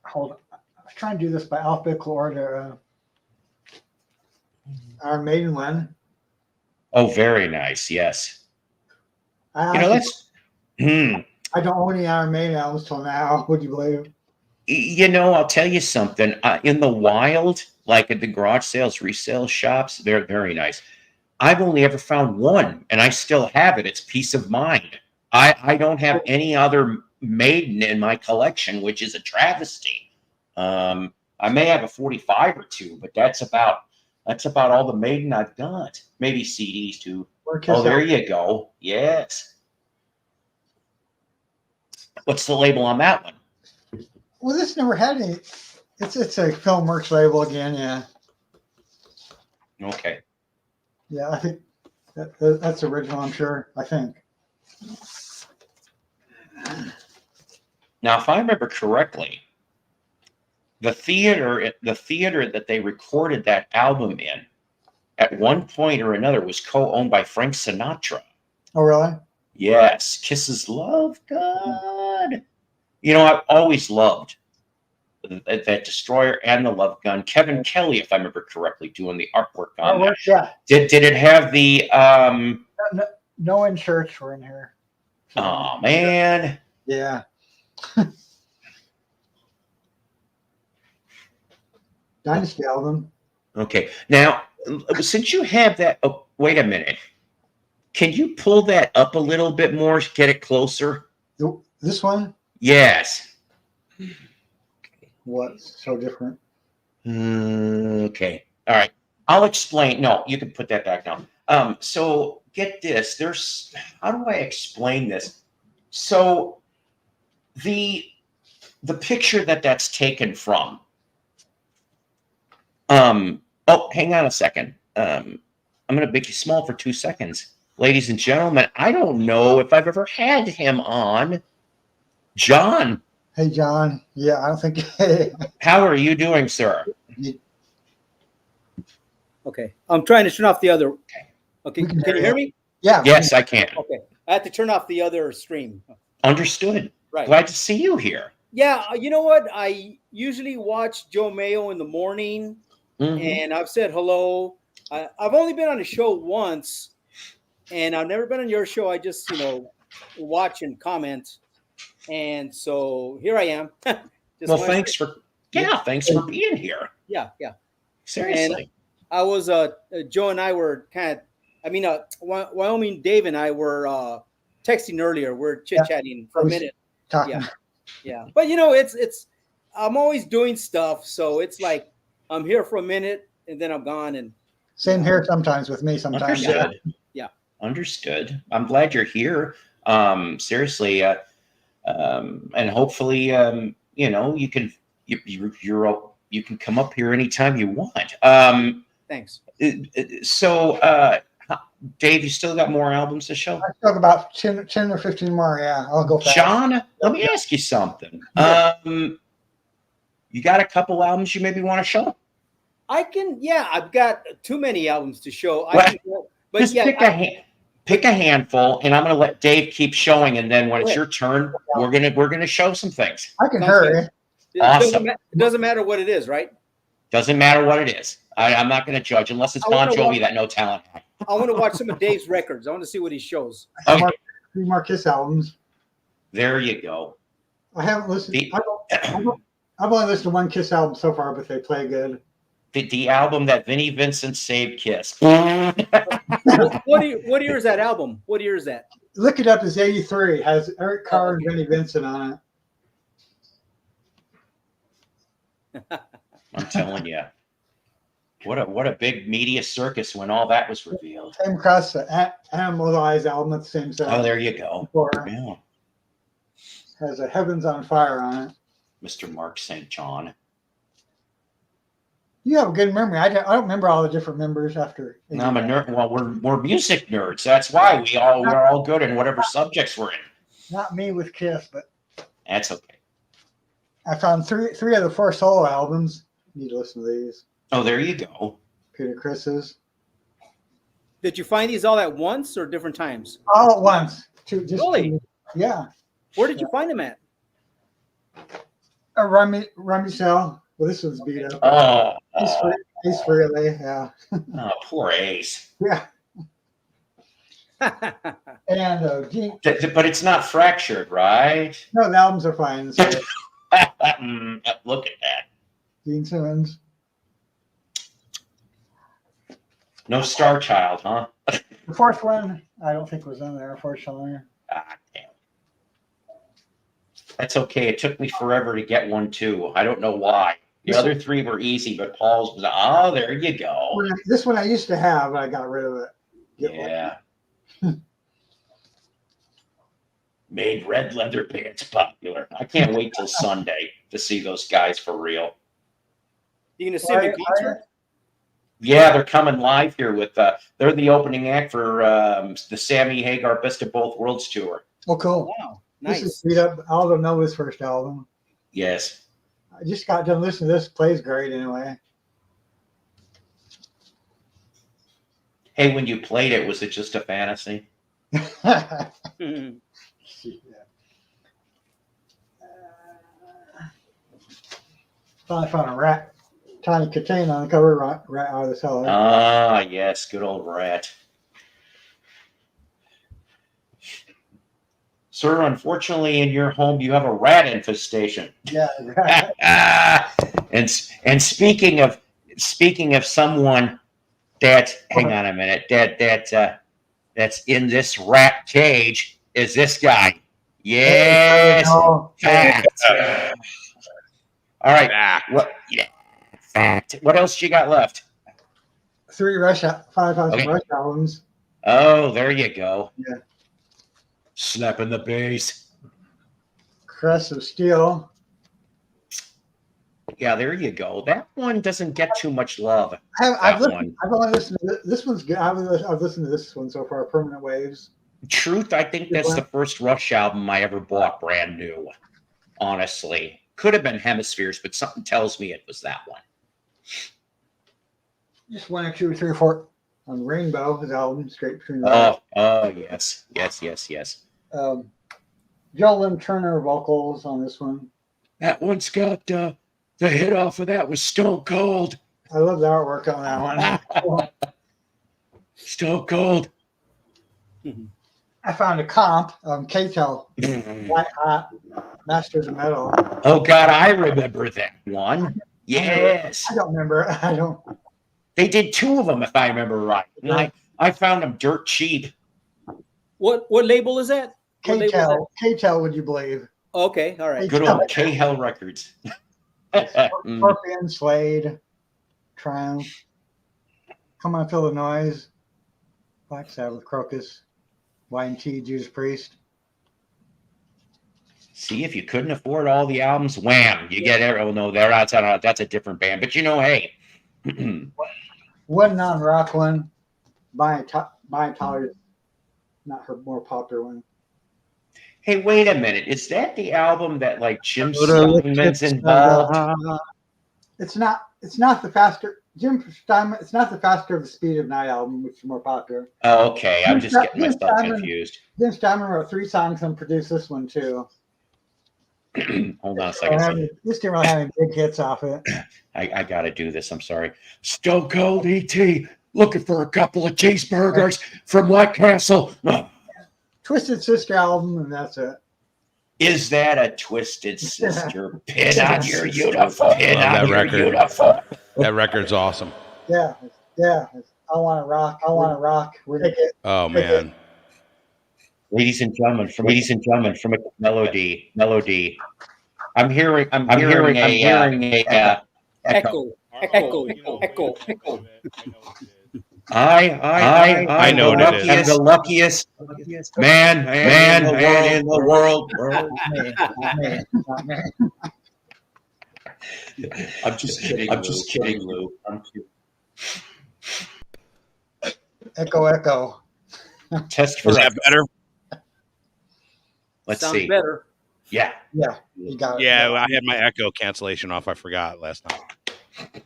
Hold on. I was trying to do this by alphabetical order. Our Maiden one. Oh, very nice. Yes. That's. I don't own any Iron Maiden albums till now. Would you believe? I'll tell you something. In the wild, like at the garage sales, resale shops, they're very nice. I've only ever found one, and I still have it. It's Peace of Mind. I don't have any other Maiden in my collection, which is a travesty. I may have a 45 or two, but that's about all the Maiden I've got. Maybe CDs too. Oh, there you go. Yes. What's the label on that one? Well, this never had any. It's a Film Works label again. Yeah. Okay. Yeah, I think that's original. I'm sure. I think. Now, if I remember correctly, the theater that they recorded that album in, at one point or another, was co-owned by Frank Sinatra. Oh, really? Yes, Kiss's Love God. I've always loved that Destroyer and the Love Gun. Kevin Kelly, if I remember correctly, doing the artwork on that. Yeah. Did it have the No inserts were in here. So, oh man. Yeah. Dynasty album. Okay. Now, since you have that, wait a minute. Can you pull that up a little bit more to get it closer? This one? Yes. What's so different? Okay. All right. I'll explain. No, you can put that back down. So get this. How do I explain this? So the picture that's taken from. Hang on a second. I'm going to make you small for 2 seconds. Ladies and gentlemen, I don't know if I've ever had him on. John. Hey, John. Yeah, I don't think. How are you doing, sir? Okay. I'm trying to turn off the other. Okay. Can you hear me? Yeah. Yes, I can. Okay. I have to turn off the other stream. Understood. Right. Glad to see you here. Yeah. You know what? I usually watch Joe Mayo in the morning, and I've said hello. I've only been on a show once, and I've never been on your show. I just, watch and comment. And so here I am. Thanks for being here. Yeah. Seriously. And I was Joe and I were Wyoming Dave and I were texting earlier. We're chit-chatting for a minute. Talking. Yeah. But it's I'm always doing stuff, so it's like I'm here for a minute and then I'm gone. And same here sometimes with me. Sometimes. Understood. Yeah. Understood. I'm glad you're here. Seriously. And hopefully, you can you can come up here anytime you want. Thanks. So, Dave, you still got more albums to show? I talk about 10 or 15 more. Yeah, I'll go fast. John, let me ask you something. You got a couple albums you maybe want to show? I can. Yeah, I've got too many albums to show. Just pick a hand. Pick a handful, and I'm going to let Dave keep showing, and then when it's your turn, we're gonna show some things. I can hurry. Awesome. It doesn't matter what it is, right? Doesn't matter what it is. I'm not going to judge unless it's Bon Jovi that no talent. I want to watch some of Dave's records. I want to see what he shows. Okay. 3 more Kiss albums. There you go. I haven't listened. I've only listened to 1 Kiss album so far, but they play good. The album that Vinnie Vincent saved Kiss. What year is that album? What year is that? Look it up. It's 83. Has Eric Carr and Vinnie Vincent on it. I'm telling you. What a big media circus when all that was revealed. Came across the Animal Eyes album at the same time. Oh, there you go. Yeah. Has a Heavens on Fire on it. Mr. Mark St. John. You have a good memory. I don't remember all the different members after. No, I'm a nerd. Well, we're music nerds. That's why we're all good in whatever subjects we're in. Not me with Kiss, but that's okay. I found three of the 4 solo albums. You need to listen to these. Oh, there you go. Peter Chris's. Did you find these all at once or different times? All at once. Really? Yeah. Where did you find them at? A rummy cell. Well, this one's beat up. Oh, Ace Frehley, yeah. Oh, poor Ace. Yeah. And Gene. But it's not fractured, right? No, the albums are fine. So. Look at that. Gene Simmons. No Star Child, huh? The 4th one, I don't think was in there, unfortunately. Ah, damn. That's okay. It took me forever to get one too. I don't know why. The other 3 were easy, but Paul's was. Oh, there you go. This one I used to have, but I got rid of it. Yeah. Made red leather pants popular. I can't wait till Sunday to see those guys for real. You gonna see them in concert? Yeah, they're coming live here with. They're the opening act for the Sammy Hagar Best of Both Worlds tour. Oh, cool! Wow, nice. This is beat up Aldo Nova's first album. Yes. I just got done listening to this. Plays great anyway. Hey, when you played it, was it just a fantasy? Finally found a rat. Tiny Katane on the cover, rat out of the cellar. Ah, yes, good old rat. Sir, unfortunately, in your home, you have a rat infestation. Yeah. and speaking of someone that, hang on a minute, that's in this rat cage is this guy. Yes. Fact. All right. Fact. What else you got left? 5 Rush albums. Oh, there you go. Yeah. Slapping the bass. Crest of Steel. Yeah, there you go. That one doesn't get too much love. I've only listened to this one's good. I've listened to this one so far, Permanent Waves. Truth, I think that's the first Rush album I ever bought brand new. Honestly. Could have been Hemispheres, but something tells me it was that one. Just 1 or 2 or 3 or 4 on Rainbow, his album, Straight Between the Oh, yes. Joe Lynn Turner vocals on this one. That one's got the hit off of that was Stone Cold. I love the artwork on that one. Stone Cold. I found a comp of K-Tel, White Hot, Masters of Metal. Oh, God, I remember that one. Yes. I don't remember. They did 2 of them, if I remember right. And I found them dirt cheap. What label is that? K-Tel, would you believe? Okay, all right. Good old K-Hell Records. Scorpion, Slade, Triumph. Come On, Feel the Noise. Black Sabbath, Crocus. Y&T, Judas Priest. See, if you couldn't afford all the albums, wham, you get it. Oh, no, that's a different band. But, hey. One non-rock one. Buying Tyler's not her more popular one. Hey, wait a minute. Is that the album that, Jim Steinman's involved? It's not the faster. Jim Steinman. It's not the Faster of the Speed of Night album, which is more popular. Oh, okay. I'm just getting Jim myself Steinman- confused. Jim Steinman wrote 3 songs and produced this one too. Hold on a second. This didn't really have any big hits off it. I got to do this. I'm sorry. Stone Cold E.T. looking for a couple of cheeseburgers from White Castle. Twisted Sister album, and that's it. Is that a Twisted Sister pin on your uniform? Pin Love on that your record. uniform. That record's awesome. Yeah. I want to rock. We're taking it. Oh man. Ladies and gentlemen, from Melody. I'm hearing a Echo. I know what it is. I'm the luckiest man in the world. I'm just kidding, Lou. I'm kidding. Echo. Test for Is that better? Let's Sounds see. better. Yeah. Yeah, you got it. Yeah, I had my echo cancellation off. I forgot last night.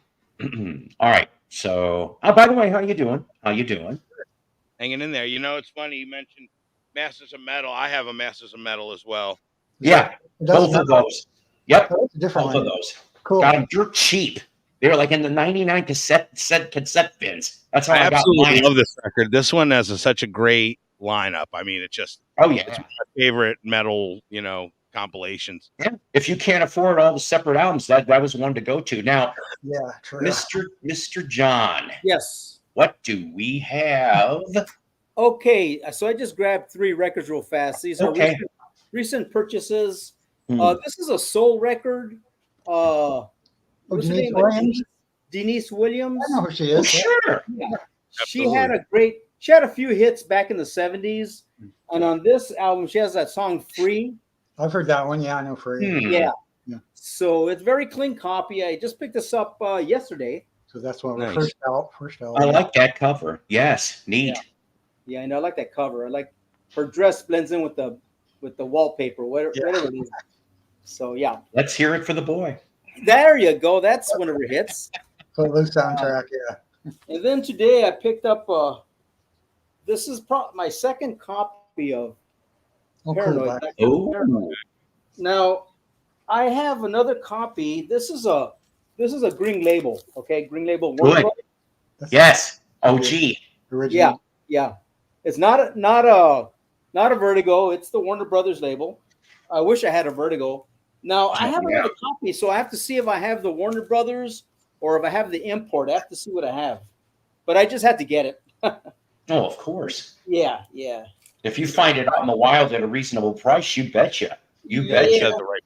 All right. So, by the way, how you doing? Hanging in there. You know, it's funny. You mentioned Masters of Metal. I have a Masters of Metal as well. Yeah, both of those. Yep, That's a different both one. of those. Cool. Got them dirt cheap. They were like in the 99 cassette bins. That's how I I got absolutely mine. love this record. This one has such a great lineup. I mean, it's just Oh yeah. it's one of my favorite metal, compilations. Yeah. If you can't afford all the separate albums, that was one to go to. Now, Yeah, true. Mr. John, Yes. what do we have? Okay, so I just grabbed 3 records real fast. These are Okay. recent purchases. Hmm. This is a soul record. What's her Denise name? Williams? Denise Williams. I know who she Oh, is. sure. She had a few hits back in the 70s. And on this album, she has that song Free. I've heard that one. Yeah, I know Free. Yeah. Yeah. So it's very clean copy. I just picked this up yesterday. So that's one of Nice. the first album. I like that cover. Yes, neat. Yeah, and I like that cover. I like her dress blends in with the wallpaper, whatever it is. So yeah. Let's hear it for the boy. There you go. That's one of her hits. Footloose soundtrack, yeah. And then today I picked up this is my second copy of Oh, Paranoid. cool. Oh, Now I have another copy. This is a Green Label, okay? Green Label. good. That's Yes. OG. original. Yeah. It's not a Vertigo. It's the Warner Brothers label. I wish I had a Vertigo. Now I have another copy, so I have to see if I have the Warner Brothers or if I have the import. I have to see what I have. But I just had to get it. Oh, of course. Yeah. If you find it out in the wild at a reasonable price, you betcha. You Yeah. betcha. That's the right.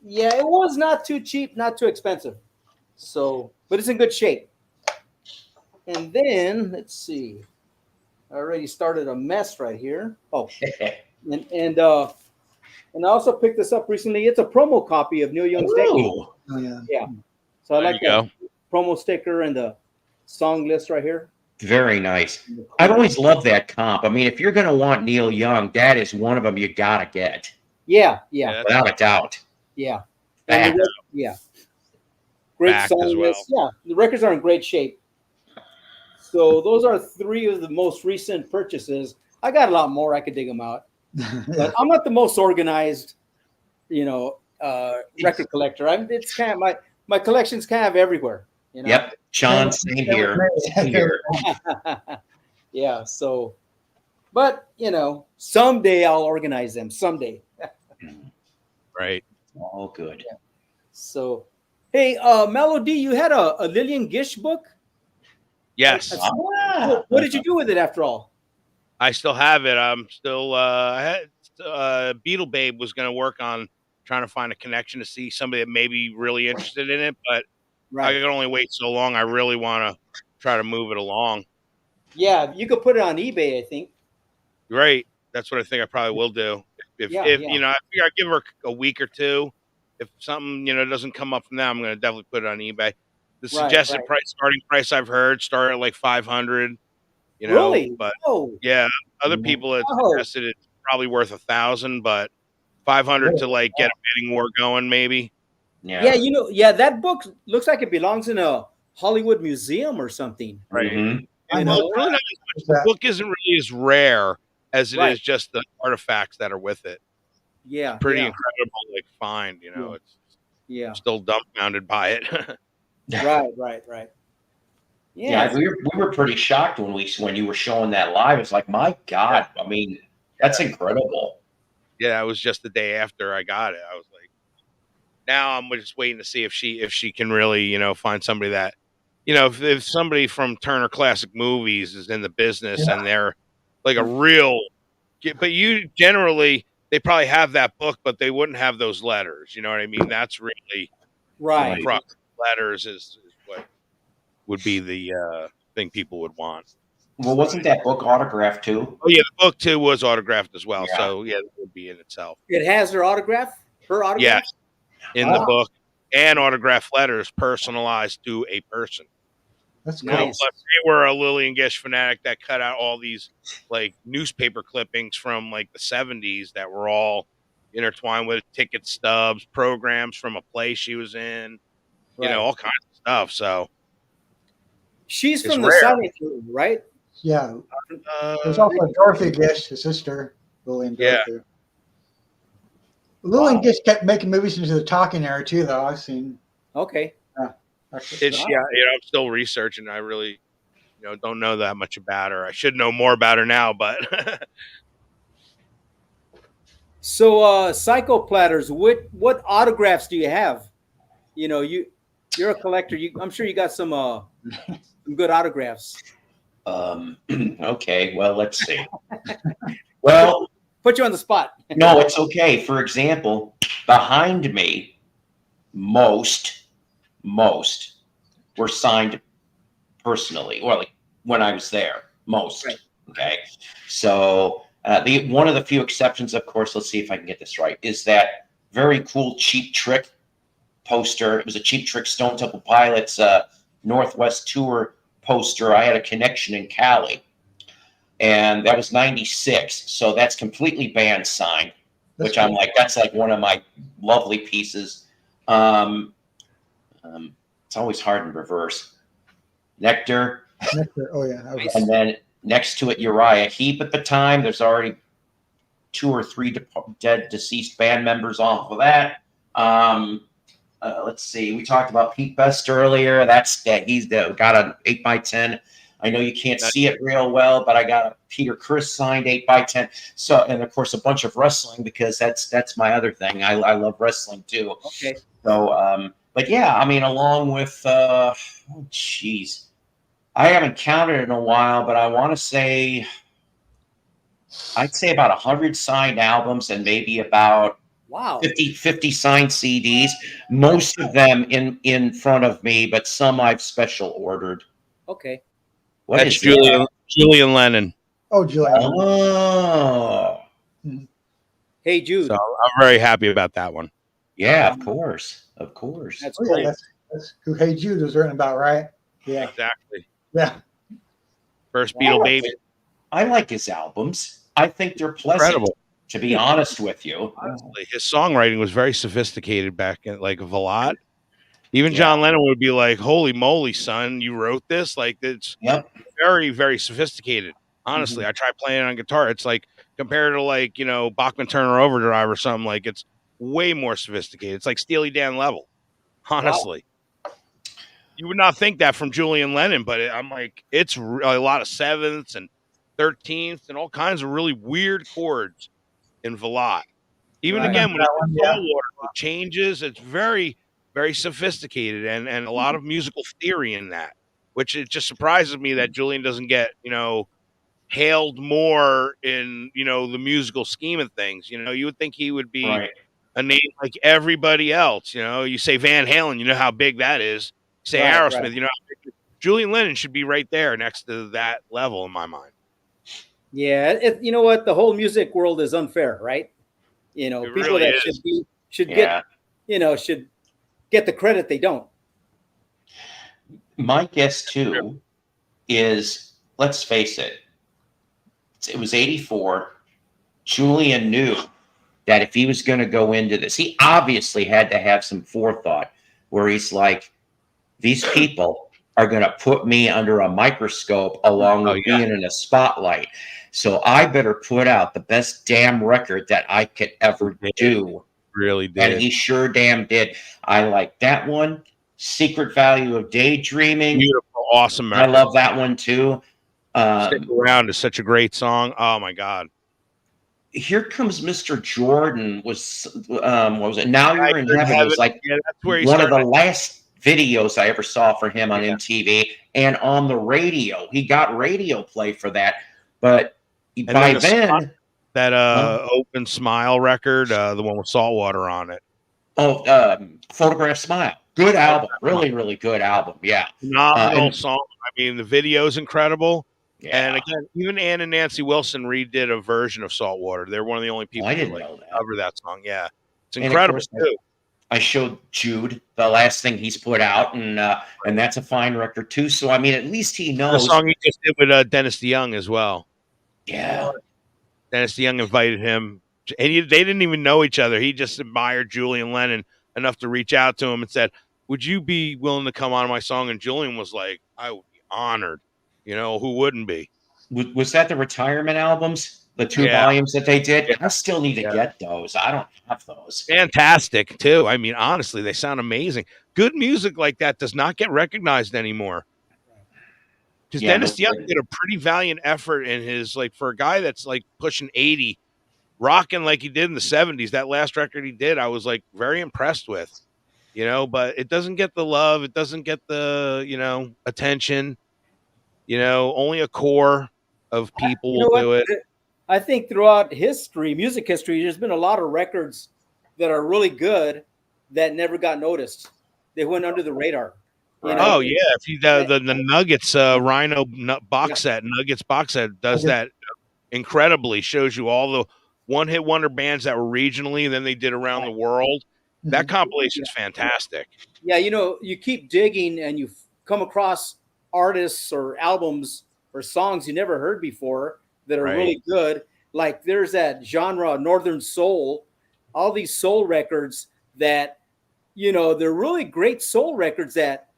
Yeah, it was not too cheap, not too expensive. So, but it's in good shape. And then let's see. I already started a mess right here. Oh, and I also picked this up recently. It's a promo copy of Neil Young's Decade. Ooh. Oh, yeah. Yeah. So I There like you that promo sticker and the song list right here. Very nice. I've always loved that comp. I mean, if you're going to want Neil Young, that is one of them you got to get. Yeah. Without a doubt. And Back. Great Back song as well. list. Yeah, the records are in great shape. So those are 3 of the most recent purchases. I got a lot more. I could dig them out. But I'm not the most organized, record collector. It's kind of my collection's kind of everywhere. Yep. Sean, same here. Same here. Yeah. So, but someday I'll organize them. Someday. Right. All good. So, hey, Melody, you had a Lillian Gish book. Yes. What did you do with it after all? I still have it. I'm still. I had Beetle Babe was going to work on trying to find a connection to see somebody that may be really interested in it, but I can only wait so long. I really want to try to move it along. Yeah, you could put it on eBay, I think. Right. That's what I think I probably will do. If I figure I give her a week or 2. If something doesn't come up from that, I'm going to definitely put it on eBay. The suggested starting price I've heard started at like 500. Really? But oh. yeah, other people have suggested it's probably worth 1,000, but 500 to like get a bidding war going, maybe. Yeah, that book looks like it belongs in a Hollywood Museum or something. Right. Mhm. You Well, know, it's really not as much. The book isn't really as rare as it Right. is just the artifacts that are with it. yeah, Pretty yeah, incredible, like find. You know, Yeah. it's yeah, still dumbfounded by it. right. Yeah, Yeah, we were pretty shocked when you were showing that live. It's like, my God, I mean, that's incredible. Yeah, it was just the day after I got it. I was like, now I'm just waiting to see if she can really, find somebody that, if somebody from Turner Classic Movies is in the business and they're like a real, but you generally they probably have that book, but they wouldn't have those letters. You know what I mean? That's really the right. crux. Letters is what would be the thing people would want. Well, wasn't that book autographed too? Oh yeah, the book too was autographed as well. Yeah. So yeah, it would be in itself. It has her autograph. Her autograph. Yes, in the book, and autograph letters personalized to a person. That's cool. Nice. But they were a Lillian Gish fanatic that cut out all these like newspaper clippings from like the 70s that were all intertwined with ticket stubs, programs from a play she was in, all kinds of stuff. So She's it's from the rare. Silent Room, right? Yeah. There's also Dorothy Gish, his sister, Lillian Dorothy. Lillian Gish kept making movies into the talking era too, though. I've seen. Okay. I'm still researching. I really, don't know that much about her. I should know more about her now, but So, Psycho Platters, what autographs do you have? You're a collector. I'm sure you got some good autographs. Okay, well, let's see. Well, Put you on the spot. no, it's okay. For example, behind me, most were signed personally, or like when I was there, most. Right. Okay, so one of the few exceptions, of course, let's see if I can get this right, is that very cool Cheap Trick poster. It was a Cheap Trick Stone Temple Pilots Northwest tour poster. I had a connection in Cali, and that was '96. So that's completely band signed, which I'm like, that's like one of my lovely pieces. It's always hard in reverse. Nectar. Oh yeah. Okay. And then next to it, Uriah Heep at the time. There's already 2 or 3 dead deceased band members off of that. Let's see. We talked about Pete Best earlier. He's got an 8x10. I know you can't see it real well, but I got a Peter Criss signed 8x10. So, and of course, a bunch of wrestling, because that's my other thing. I love wrestling too. Okay. So, but yeah, I mean, along with, I haven't counted in a while, but I want to say, I'd say about 100 signed albums and maybe about 50 signed CDs. Most of them in front of me, but some I've special ordered. Okay. That's Julian Lennon. Oh, Julian. Oh. Hey Jude. So I'm very happy about that one. Yeah, of course. That's cool. That's who Hey Jude was written about, right? Yeah. Exactly. Yeah. First Beatle baby. I like his albums. I think they're pleasant. Incredible. To be honest with you. Honestly, his songwriting was very sophisticated back in like Velat. Even John Lennon would be like, "Holy moly, son, you wrote this?" Like it's very, very sophisticated. Honestly, I tried playing it on guitar. It's like compared to like, Bachman Turner Overdrive or something, like it's way more sophisticated. It's like Steely Dan level. Honestly. Wow. You would not think that from Julian Lennon, but I'm like, it's a lot of 7ths and 13ths and all kinds of really weird chords in Velat. Even again, when it's Saltwater, it changes. It's very, very sophisticated and a lot of musical theory in that, which it just surprises me that Julian doesn't get, hailed more in, the musical scheme of things. You would think he would be a name like everybody else. You say Van Halen, you know how big that is. You say Aerosmith, Julian Lennon should be right there next to that level in my mind. Yeah, you know what? The whole music world is unfair, right? People really that should get the credit they don't. My guess too is, let's face it, it was 84. Julian knew that if he was going to go into this, he obviously had to have some forethought where he's like, these people are going to put me under a microscope along with being in a spotlight. So I better put out the best damn record that I could ever do. Really did. And he sure damn did. I like that one. Secret Value of Daydreaming. Beautiful, awesome record. I love that one too. Stick Around is such a great song. Oh my God. Here Comes Mr. Jordan was what was it? Now You're in Heaven was like that's where one of the last videos I ever saw for him on MTV and on the radio. He got radio play for that, but by then that Open Smile record, the one with Saltwater on it. Photograph Smile. Good album. Really, really good album. Yeah. Phenomenal song. I mean, the video is incredible. Yeah. And again, even Ann and Nancy Wilson redid a version of Saltwater. They're one of the only people who cover that song. Yeah. It's incredible too. I showed Jude the last thing he's put out, and that's a fine record too. So I mean, at least he knows. The song he just did with Dennis DeYoung as well. Yeah. Dennis DeYoung invited him, and they didn't even know each other. He just admired Julian Lennon enough to reach out to him and said, "Would you be willing to come on my song?" And Julian was like, "I would be honored." You know, who wouldn't be? Was that the Retirement albums? The 2 volumes that they did? Yeah. I still need to get those. I don't have those. Fantastic, too. I mean, honestly, they sound amazing. Good music like that does not get recognized anymore. Because Dennis DeYoung did a pretty valiant effort in his, like, for a guy that's, like, pushing 80, rocking like he did in the 70s. That last record he did, I was, like, very impressed with. You know, but it doesn't get the love. It doesn't get the, attention. Only a core of people will do it. I think throughout history, music history, there's been a lot of records that are really good that never got noticed. They went under the radar. Oh yeah, the Nuggets Rhino box set, Nuggets box set does that incredibly. Shows you all the one-hit wonder bands that were regionally, and then they did around the world. That compilation is fantastic. Yeah, you keep digging and you come across artists or albums or songs you never heard before that are really good. Like there's that genre, Northern Soul, all these soul records that, they're really great soul records that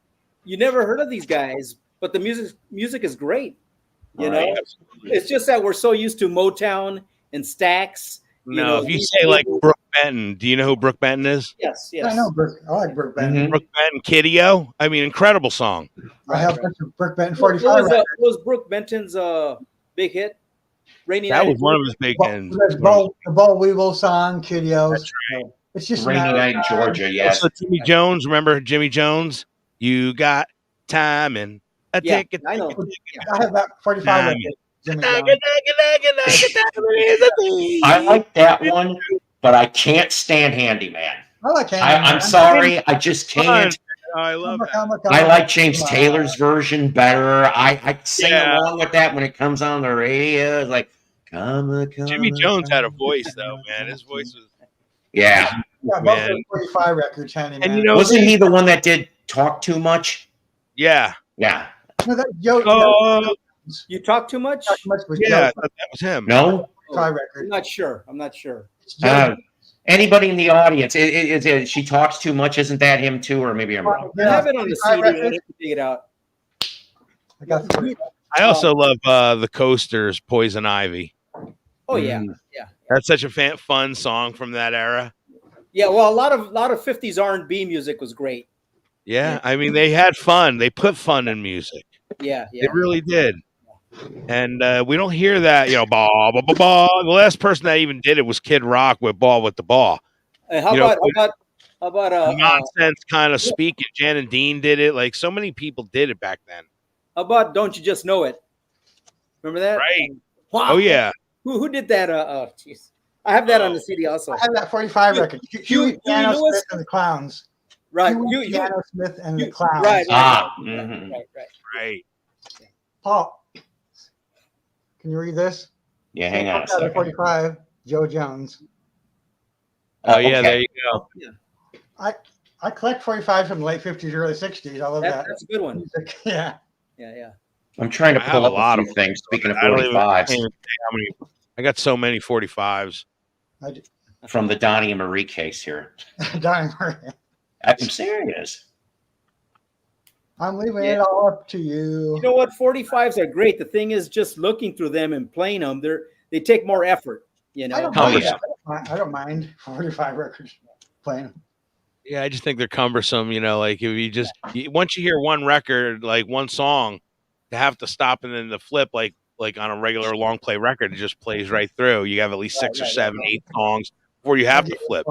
you never heard of these guys, but the music is great. It's just that we're so used to Motown and Stax. If you say like Brooke Benton, do you know who Brooke Benton is? Yes. I know Brooke. I like Brooke Benton. Brooke Benton, Kiddio. I mean, incredible song. I have Brooke Benton 45. Was Brooke Benton's big hit? Rainy Night. That was one of his big hits. The Boll Weevil song, Kiddios. That's right. It's just Rainy Night in Georgia. Yes. Also, Jimmy Jones. Remember Jimmy Jones? You got time and a ticket. I know. I have that 45. I like that one, but I can't stand Handyman. I like Handyman. I'm sorry, I just can't. I love that. I like James Taylor's version better. I sing along with that when it comes on the radio. It's like, Jimmy Jones had a voice, though, man. His voice was. Yeah. Both 45 records, Handyman. And wasn't he the one that did Talk Too Much? Yeah. Yeah. No, You Talk Too Much? Was that was him. No? Record. I'm not sure. Anybody in the audience? She talks too much. Isn't that him too, or maybe I'm wrong? I have it on the CD. I have to dig it out. I also love the Coasters, Poison Ivy. Oh yeah. That's such a fun song from that era. Yeah, well, a lot of 50s R&B music was great. Yeah, I mean they had fun. They put fun in music. Yeah. They really did. And we don't hear that, ball, ball, ball, ball. The last person that even did it was Kid Rock with Ball with the Ball. How about nonsense kind of speaking? Jan and Dean did it. Like so many people did it back then. How about Don't You Just Know It? Remember that? Right. Wow. Oh yeah. Who did that? Jeez. I have that on the CD also. I have that 45 record. Huey Piano Smith and the Clowns. Right. Huey Piano Smith and the Clowns. Right. Right. Paul, can you read this? Yeah, hang on a second. 45, Joe Jones. Oh yeah, there you go. Yeah. I collect 45 from the late 50s, early 60s. I love that. That's a good one. Yeah. I'm trying to pull up a few things. Speaking of 45s, I got so many 45s from the Donnie and Marie case here. Donnie Marie. I'm serious. I'm leaving it all up to you. You know what? 45s are great. The thing is, just looking through them and playing them, they take more effort. You know, I don't mind 45 records playing them. Yeah, I just think they're cumbersome. You know, like if once you hear one record, like one song, to have to stop and then to flip like on a regular long play record, it just plays right through. You have at least 6 or 7, 8 songs before you have to flip.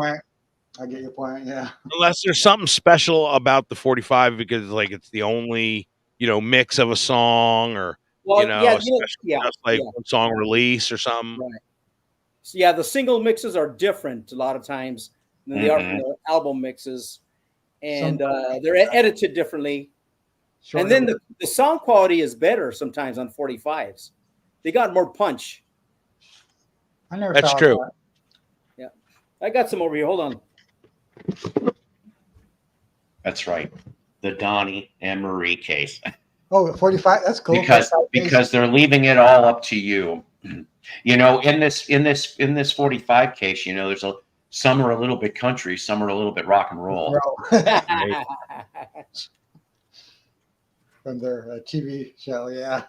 I get your point. Yeah. Unless there's something special about the 45 because like it's the only mix of a song or just like one song release or something. Right. So yeah, the single mixes are different a lot of times than they are from the album mixes, and they're edited differently. Sure. And then the sound quality is better sometimes on 45s. They got more punch. That's true. That. Yeah, I got some over here. Hold on. That's right. The Donnie and Marie case. Oh, 45. That's cool. Because they're leaving it all up to you. You know, in this 45 case, you know, there's some are a little bit country, some are a little bit rock and roll. From their TV show, yeah.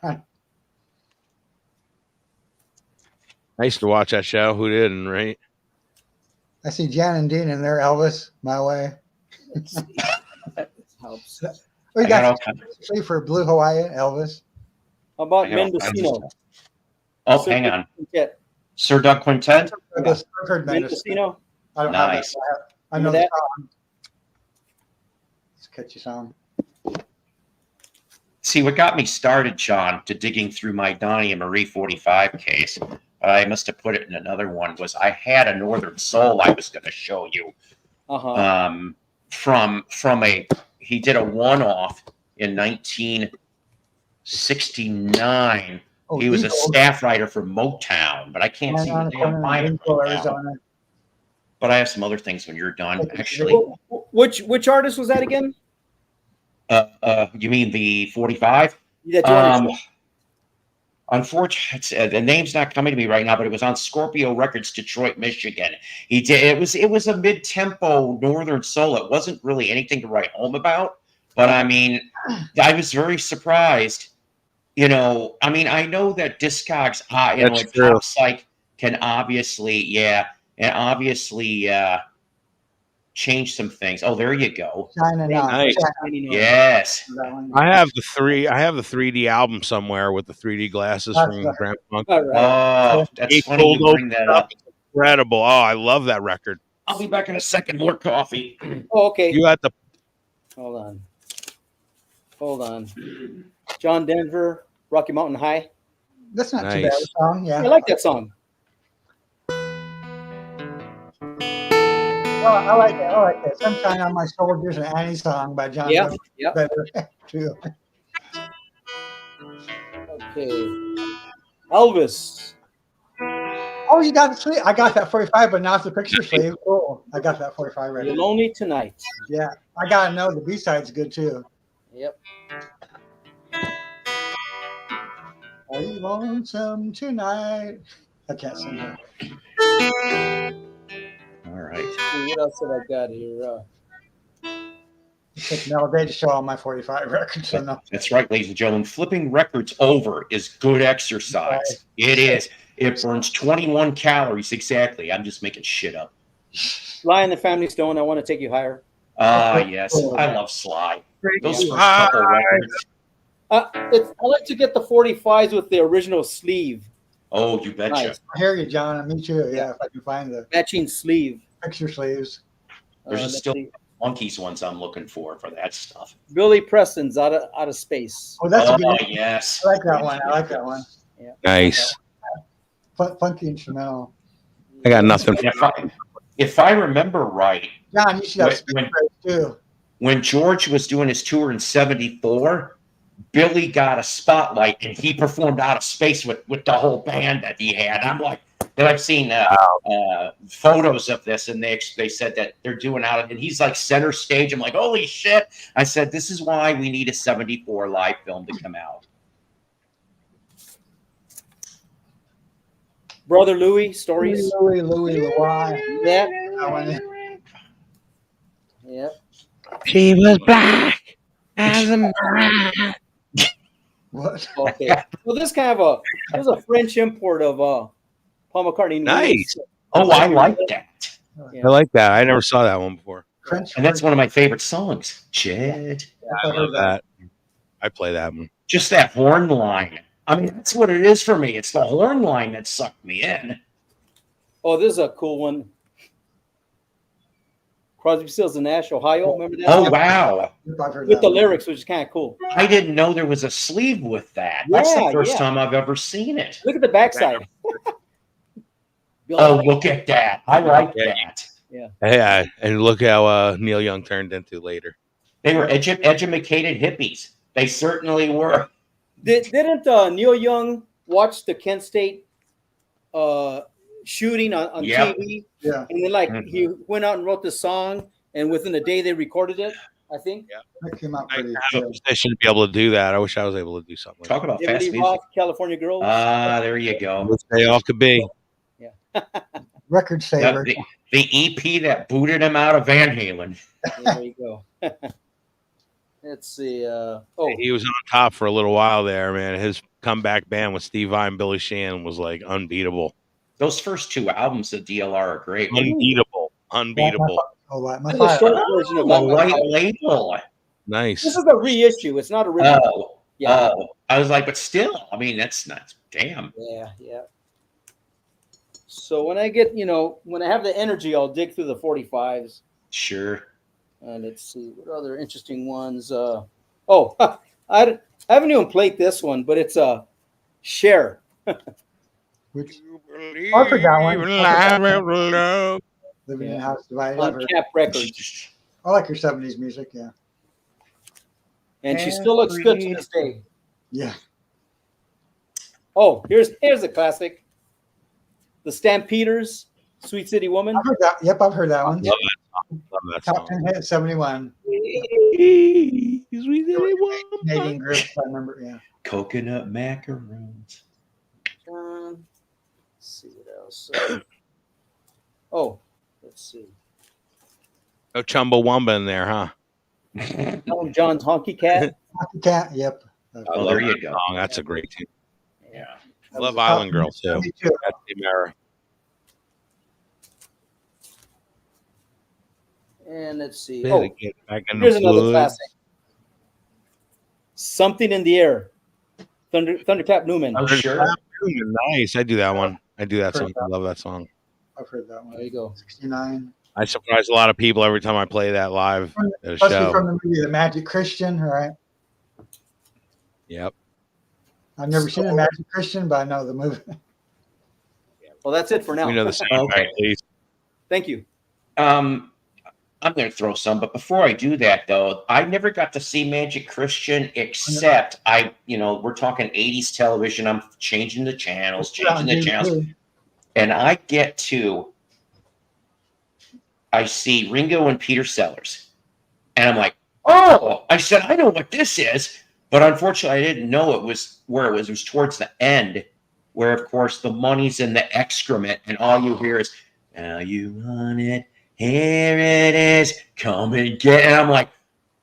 I used to watch that show. Who didn't, right? I see Jan and Dean and their Elvis, My Way. Helps. We got for Blue Hawaiian, Elvis. How about Mendocino? Oh, hang on. Sir Doug Quintet? Mendocino? Nice. I know that song. It's a catchy song. See, what got me started, John, to digging through my Donnie and Marie 45 case, I must have put it in another one, was I had a Northern Soul I was going to show you. He did a one-off in 1969. Oh, he was a staff writer for Motown, but I can't see the damn find it. But I have some other things when you're done. Actually, which artist was that again? You mean the 45? Unfortunately, the name's not coming to me right now, but it was on Scorpio Records, Detroit, Michigan. He did. It was a mid-tempo Northern Soul. It wasn't really anything to write home about, but I mean, I was very surprised. You know, I mean, I know that Discogs, Pop Psych can obviously, change some things. Oh, there you go. Nice. Yes. I have the 3D album somewhere with the 3D glasses from Grand Funk. Oh, that's funny you bring that up. Incredible. Oh, I love that record. I'll be back in a second. More coffee. Oh, okay. You got the. Hold on. John Denver, Rocky Mountain High. That's not too bad a song. Yeah, I like that song. Oh, I like that. Sunshine on My Shoulders and Annie Song by John Denver. Better too. Okay. Elvis. Oh, you got the sleeve. I got that 45, but not the picture sleeve. Cool. I got that 45 right. You're Lonely Tonight. Yeah. I gotta know the B-side's good too. Yep. Are you lonesome tonight? I can't sing that. All right. What else have I got here? It took me all day to show all my 45 records. So no. That's right, ladies and gentlemen. Flipping records over is good exercise. Right. It is. It burns 21 calories exactly. I'm just making shit up. Sly and the Family Stone, I Want to Take You Higher. Yes. I love Sly. Those first couple records. I like to get the 45s with the original sleeve. Oh, you betcha. Nice. I hear you, John. Me too. Yeah, if I can find the matching sleeve. Picture sleeves. There's still Monkeys ones I'm looking for that stuff. Billy Preston's Out of Space. Oh, that's a good one. Yes. I like that one. Yeah. Nice. Funky instrumental. I got nothing. If I remember right, John, you should have Space too. When George was doing his tour in '74, Billy got a spotlight and he performed Out of Space with the whole band that he had. I'm like, and I've seen photos of this, and they said that they're doing and he's like center stage. I'm like, holy shit! I said, this is why we need a '74 live film to come out. Brother Louie stories. Louie. Yeah. She was black. What? Okay. Well, this is a French import of Paul McCartney. Nice. Oh, I like that. I like that. I never saw that one before. French And that's version. one of my favorite songs. Jed. I love that. I play that one. Just that horn line. I mean, that's what it is for me. It's the horn line that sucked me in. Oh, this is a cool one. Crosby, Stills, and Nash, Ohio. Remember that? Oh, wow. I've heard With that the one. lyrics, which is kind of cool. I didn't know there was a sleeve with that. That's the Yeah, first yeah. time I've ever seen it. Look at the backside. Oh, look at that. I like Yeah. that. Yeah, and look how Neil Young turned into later. They were educated hippies. They certainly were. Didn't Neil Young watch the Kent State shooting on Yep. TV? Yeah, And then he went out and wrote the song, and within a day they recorded it, I think. that came out I pretty. should be able to do that. I wish I was able to do something like Talk about David fast Lee music. Roth, California Girls. There you that. go. Which they all could be. Record saver. The EP that booted him out of Van Halen. There you go. Let's see. He was on top for a little while there, man. His comeback band with Steve Vai and Billy Sheehan was like unbeatable. Those first two albums of DLR are great. Unbeatable. Unbeatable. Oh, my this is a fire. short version of A that. white label. Nice. This is a reissue. It's not original. Oh, Yeah. I was like, but still, I mean, that's not damn. Yeah. So when I get, when I have the energy, I'll dig through the 45s. Sure. Let's see what other interesting ones. I haven't even played this one, but it's Cher. Which I forgot one. Living in a House Divided. On Cap Records, I like your 70s music. Yeah. and she still looks good to this day. Yeah. Oh, here's a classic, the Stampeders, "Sweet City Woman." I've heard that. Yep, I've heard that one. Love that Top song. 10 hit, 71. Canadian group, I remember. Yeah. Coconut macaroons. Let's see what else. Let's see. No Chumbawamba in there, huh? Elton John's "Honky Cat." Cat, yep. Oh, there you go. Song. That's a great tune. Yeah. I love Island Girl too. Me too. That's the era. And let's see. Better get back in the Here's another woods. classic. "Something in the Air." Thunderclap Newman. Oh, sure. Nice. I do that one. I do that song. I love that song. I've heard that one. There you go. 69. I surprise a lot of people every time I play that live at a Especially show. from the movie The Magic Christian, all right? Yep. I've never seen The Magic Christian, but I know the movie. Well, that's it for now. We know the soundtrack, Okay. please. Thank you. I'm going to throw some, but before I do that, though, I never got to see Magic Christian except we're talking 80s television. I'm changing the channels, and I see Ringo and Peter Sellers, and I'm like, oh, I said, I know what this is, but unfortunately, I didn't know it was where it was. It was towards the end, where, of course, the money's in the excrement, and all you hear is, now you want it. Here it is, come and get it. And I'm like,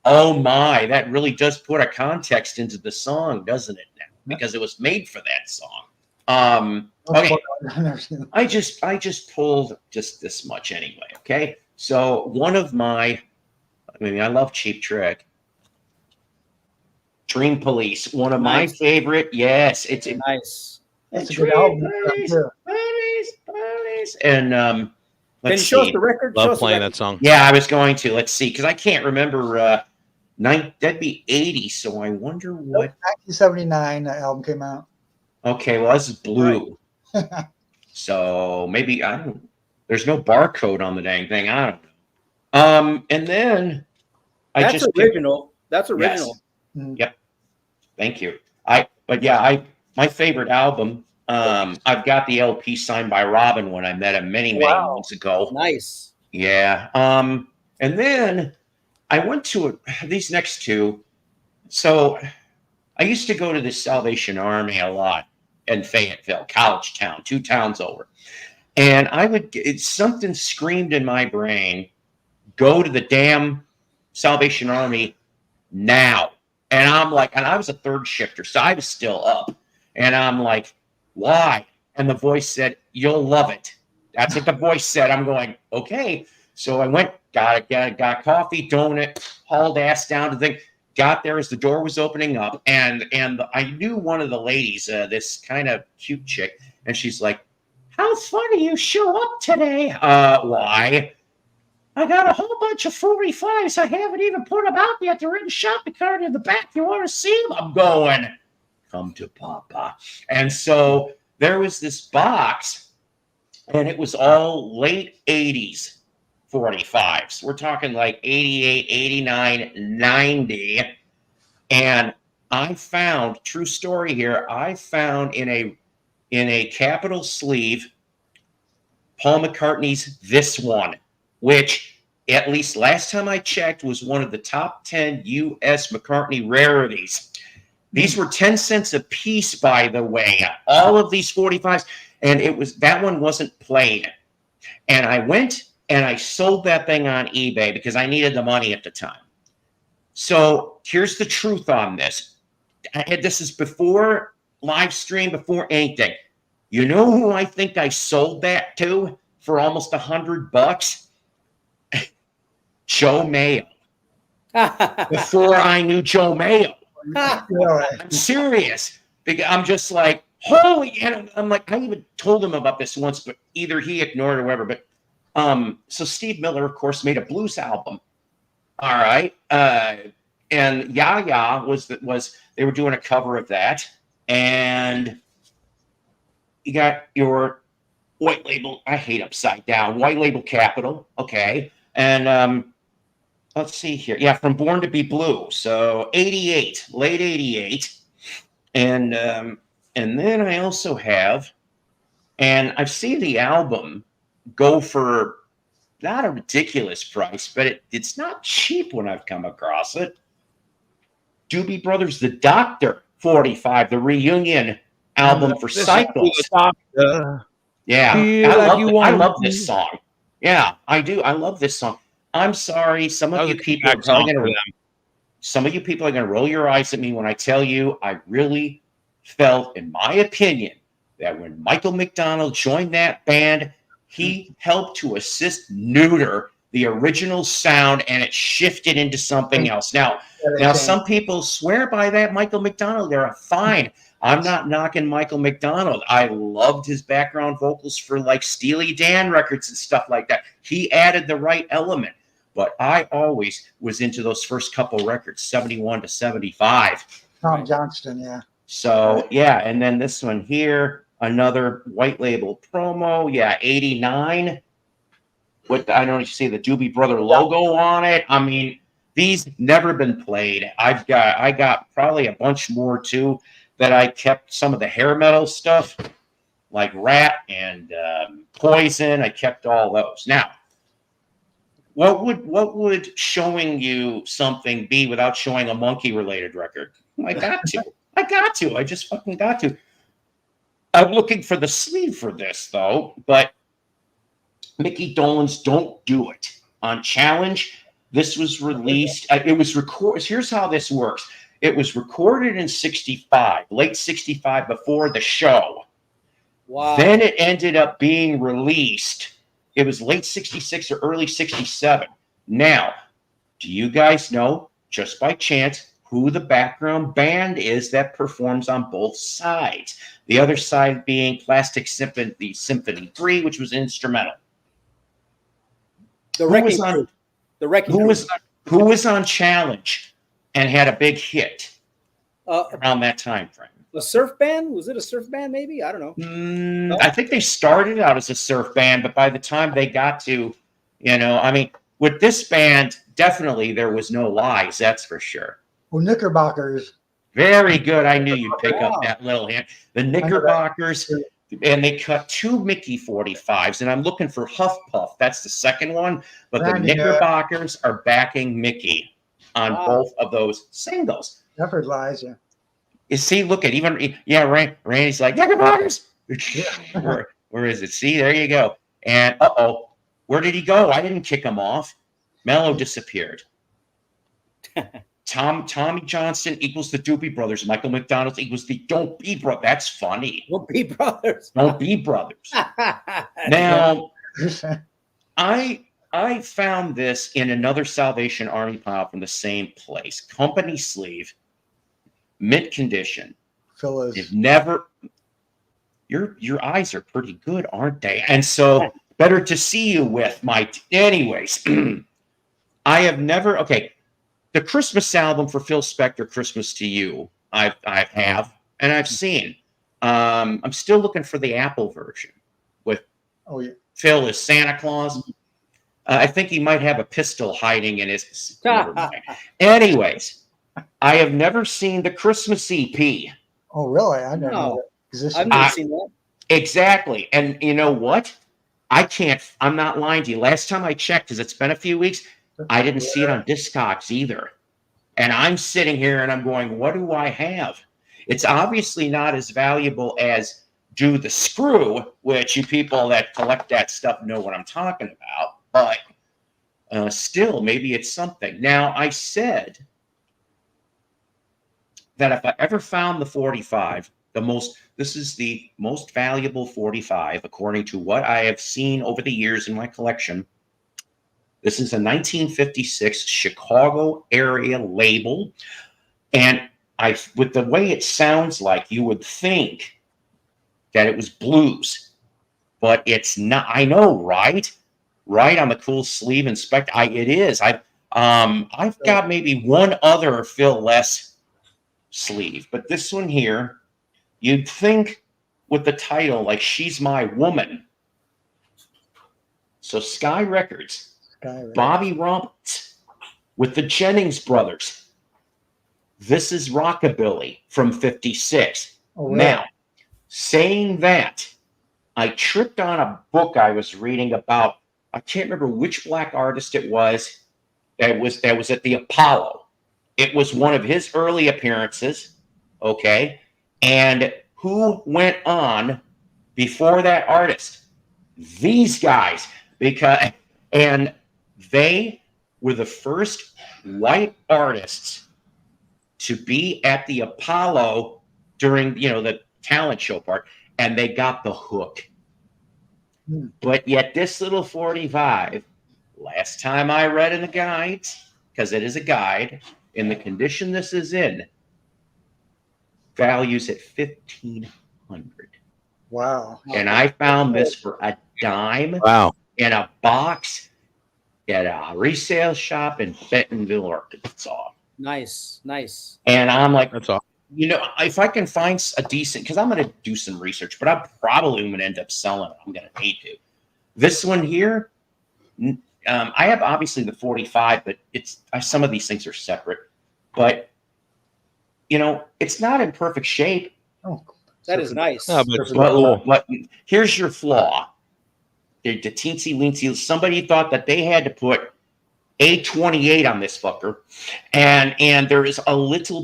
oh my, that really does put a context into the song, doesn't it? Now, because it was made for that song. Okay, I just pulled just this much anyway. Okay, so I love Cheap Trick. Dream Police, one of my favorite. Yes, it's nice. It's a good album. Police, and Can you show us the record? Love playing that song. Yeah, I was going to. Let's see, because I can't remember. That'd be 80. So I wonder what. 1979, that album came out. Okay, well, this is blue. Right. So maybe I don't. There's no barcode on the dang thing. I don't know. And then That's original. That's original. Yes. Yep. Thank you. My favorite album. I've got the LP signed by Robin when I met him many months ago. Nice. Yeah. And then I went to these next two. So I used to go to the Salvation Army a lot in Fayetteville, college town, 2 towns over. And something screamed in my brain, go to the damn Salvation Army now. And I'm like, and I was a third shifter, so I was still up. And I'm like, why? And the voice said, you'll love it. That's what the voice said. I'm going, okay. So I went, got coffee, donut, hauled ass down to the thing, got there as the door was opening up. And I knew one of the ladies, this kind of cute chick, and she's like, how funny you show up today. Why? I got a whole bunch of 45s. I haven't even put them out yet. They're in the shopping cart in the back. You want to see them? I'm going, come to Papa. And so there was this box, and it was all late 80s 45s. We're talking like 88, 89, 90. And I found, true story here, I found in a Capitol sleeve, Paul McCartney's This One, which at least last time I checked was one of the top 10 U.S. McCartney rarities. These were 10 cents a piece, by the way, all of these 45s. And that one wasn't played. And I went and I sold that thing on eBay because I needed the money at the time. So here's the truth on this. This is before live stream, before anything. You know who I think I sold that to for almost $100? Joe Mayo. Before I knew Joe Mayo. I'm serious. I'm just like, holy, and I'm like, I even told him about this once, but either he ignored it or whatever. But so Steve Miller, of course, made a blues album. All right. And Yaya was they were doing a cover of that. And you got your white label, I hate upside down, white label Capitol. Okay. And let's see here. Yeah, from Born to Be Blue. So 88, late 88. And then I also have, and I've seen the album go for not a ridiculous price, but it's not cheap when I've come across it. Doobie Brothers, The Doctor, 45, the reunion album for Psykos. Yeah, I love this song. Yeah, I do. I love this song. I'm sorry, some of you people are probably going to roll your eyes at me when I tell you I really felt, in my opinion, that when Michael McDonald joined that band, he helped to assist neuter the original sound, and it shifted into something else. Now some people swear by that Michael McDonald. They're fine. I'm not knocking Michael McDonald. I loved his background vocals for like Steely Dan records and stuff like that. He added the right element. But I always was into those first couple records, 71 to 75. Tom Johnston, yeah. So, yeah, and then this one here, another white label promo. Yeah, 89. I don't know if you see the Doobie Brother logo on it. I mean, these never been played. I got probably a bunch more too that I kept. Some of the hair metal stuff like Rat and Poison. I kept all those. Now, what would showing you something be without showing a monkey related record? I got to. I just fucking got to. I'm looking for the sleeve for this though, but Mickey Dolenz Don't Do It on Challenge. This was released. It was recorded. Here's how this works. It was recorded in 65, late 65, before the show. Wow. Then it ended up being released. It was late 66 or early 67. Now, do you guys know, just by chance, who the background band is that performs on both sides? The other side being Plastic Symphony 3, which was instrumental. Who was on Challenge and had a big hit around that time frame? A surf band? Was it a surf band? Maybe, I don't know. I think they started out as a surf band, but by the time they got to, I mean, with this band, definitely there was no lies. That's for sure. Well, Knickerbockers. Very good. I knew you'd pick up that little hint. The Knickerbockers. And they cut 2 Mickey 45s, and I'm looking for Huff Puff. That's the second one, but the Knickerbockers are backing Mickey on both of those singles. Never lies, yeah. You see, look at Randy's like, Knickerbockers. Where is it? See, there you go. And where did he go? I didn't kick him off. Mello disappeared. Tommy Johnston equals the Doobie Brothers. Michael McDonald equals the Don't Be Brothers. That's funny. Don't Be Brothers. Don't Be Brothers. Now, I found this in another Salvation Army pile from the same place. Company sleeve, mint condition. Phyllis. You've never. Your eyes are pretty good, aren't they? And so better to see you with my. Anyways, I have never. Okay, the Christmas album for Phil Spector, "Christmas to You," I have and I've seen. I'm still looking for the Apple version with Phil as Santa Claus. I think he might have a pistol hiding in his. Never mind. Anyways, I have never seen the Christmas EP. Oh, really? I never know that. I've never seen that. Exactly. And you know what? I'm not lying to you. Last time I checked, because it's been a few weeks, I didn't see it on Discogs either. And I'm sitting here and I'm going, what do I have? It's obviously not as valuable as Do the Screw, which you people that collect that stuff know what I'm talking about. But still, maybe it's something. Now, I said that if I ever found the 45, this is the most valuable 45, according to what I have seen over the years in my collection. This is a 1956 Chicago area label. And with the way it sounds like, you would think that it was blues, but it's not. I know, right? Right on the cool sleeve inspect. It is. I've got maybe one other Phil Les sleeve, but this one here, you'd think with the title, like She's My Woman. So Sky Records, Bobby Roberts with the Jennings Brothers. This is Rockabilly from 56. Oh, really? Now, saying that, I tripped on a book I was reading about, I can't remember which black artist it was that was at the Apollo. It was one of his early appearances, okay? And who went on before that artist? These guys, and they were the first white artists to be at the Apollo during, the talent show part, and they got the hook. But yet this little 45, last time I read in the guides, because it is a guide, in the condition this is in, values at $1,500. Wow. And I found this for a dime. Wow. In a box at a resale shop in Bentonville, Arkansas. Nice. And I'm like, that's awesome. If I can find a decent, because I'm going to do some research, but I'm probably going to end up selling it. I'm going to hate to. This one here, I have obviously the 45, but some of these things are separate. But it's not in perfect shape. Oh, that is nice. No, but here's your flaw. The teensy weensy. Somebody thought that they had to put A28 on this fucker, and there is just a little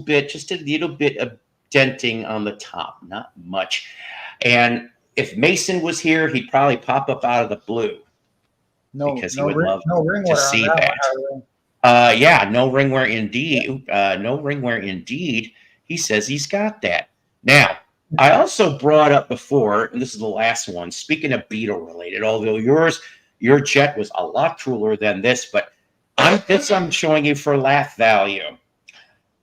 bit of denting on the top, not much. And if Mason was here, he'd probably pop up out of the blue. Because he would love to see that. Yeah, no ringwear indeed. No ringwear indeed. He says he's got that. Now, I also brought up before, and this is the last one, speaking of Beatle related, although your jet was a lot cooler than this, but I'm showing you for laugh value.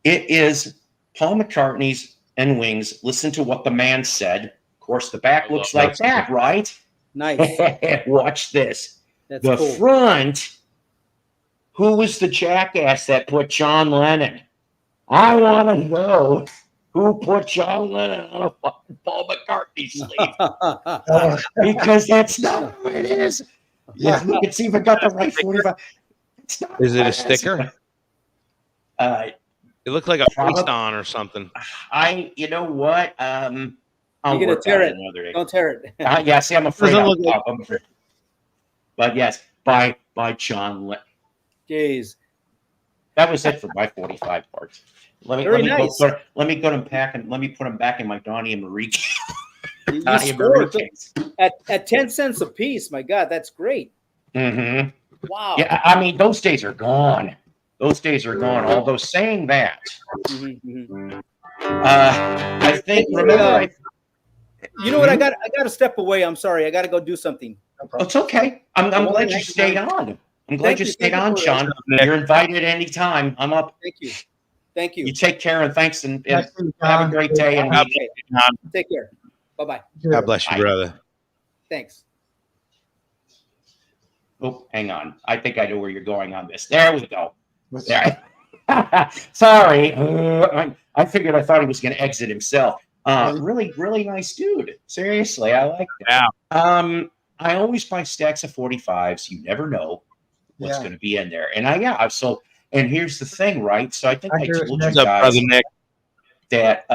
It is Paul McCartney's and Wings, Listen to What the Man Said. Of course, the back looks like that, right? Nice. Watch this. That's the cool. Front, who was the jackass that put John Lennon? I want to know who put John Lennon on a fucking Paul McCartney sleeve. Because that's not who it is. Yeah, you can see if I got the right 45. Is it a sticker? It looked like a face on or something. You know what? You're gonna tear it. Don't tear it. Yeah, see, I'm afraid. I'm afraid. But yes, by John Lennon. Jeez. That was it for my 45 parts. Let me go and pack and let me put them back in my Donnie and Marie. At 10 cents a piece. My God, that's great. Mm-hmm. Wow. Yeah, I mean, those days are gone. Those days are gone. Although saying that, I think, remember, you know what? I got to step away. I'm sorry. I got to go do something. It's okay. I'm glad you stayed on. I'm glad you stayed on, Sean. You're invited anytime. I'm up. Thank you. Thank you. You take care and thanks, and have a great day. And take care. Bye-bye. God bless you, brother. Thanks. Oh, hang on. I think I know where you're going on this. There we go. There. Sorry. I figured I thought he was going to exit himself. Really, really nice dude. Seriously, I like that. Yeah. I always buy stacks of 45s. You never know what's going to be in there. And and here's the thing, right? So I think I told you guys brother Nick? That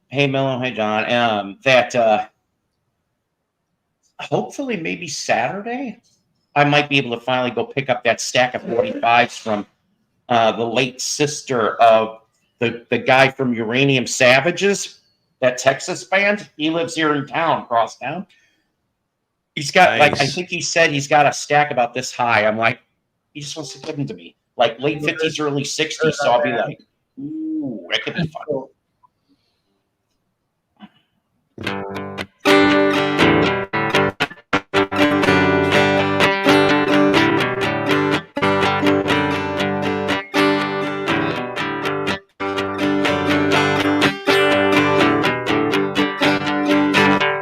hey Mello, hey John, that hopefully maybe Saturday I might be able to finally go pick up that stack of 45s from the late sister of the guy from Uranium Savages, that Texas band. He lives here in town, across town. He's got I think he said he's got a stack about this high. I'm like, he just wants to give them to me. Like late 50s, early 60s. So I'll be like, ooh, that could be fun.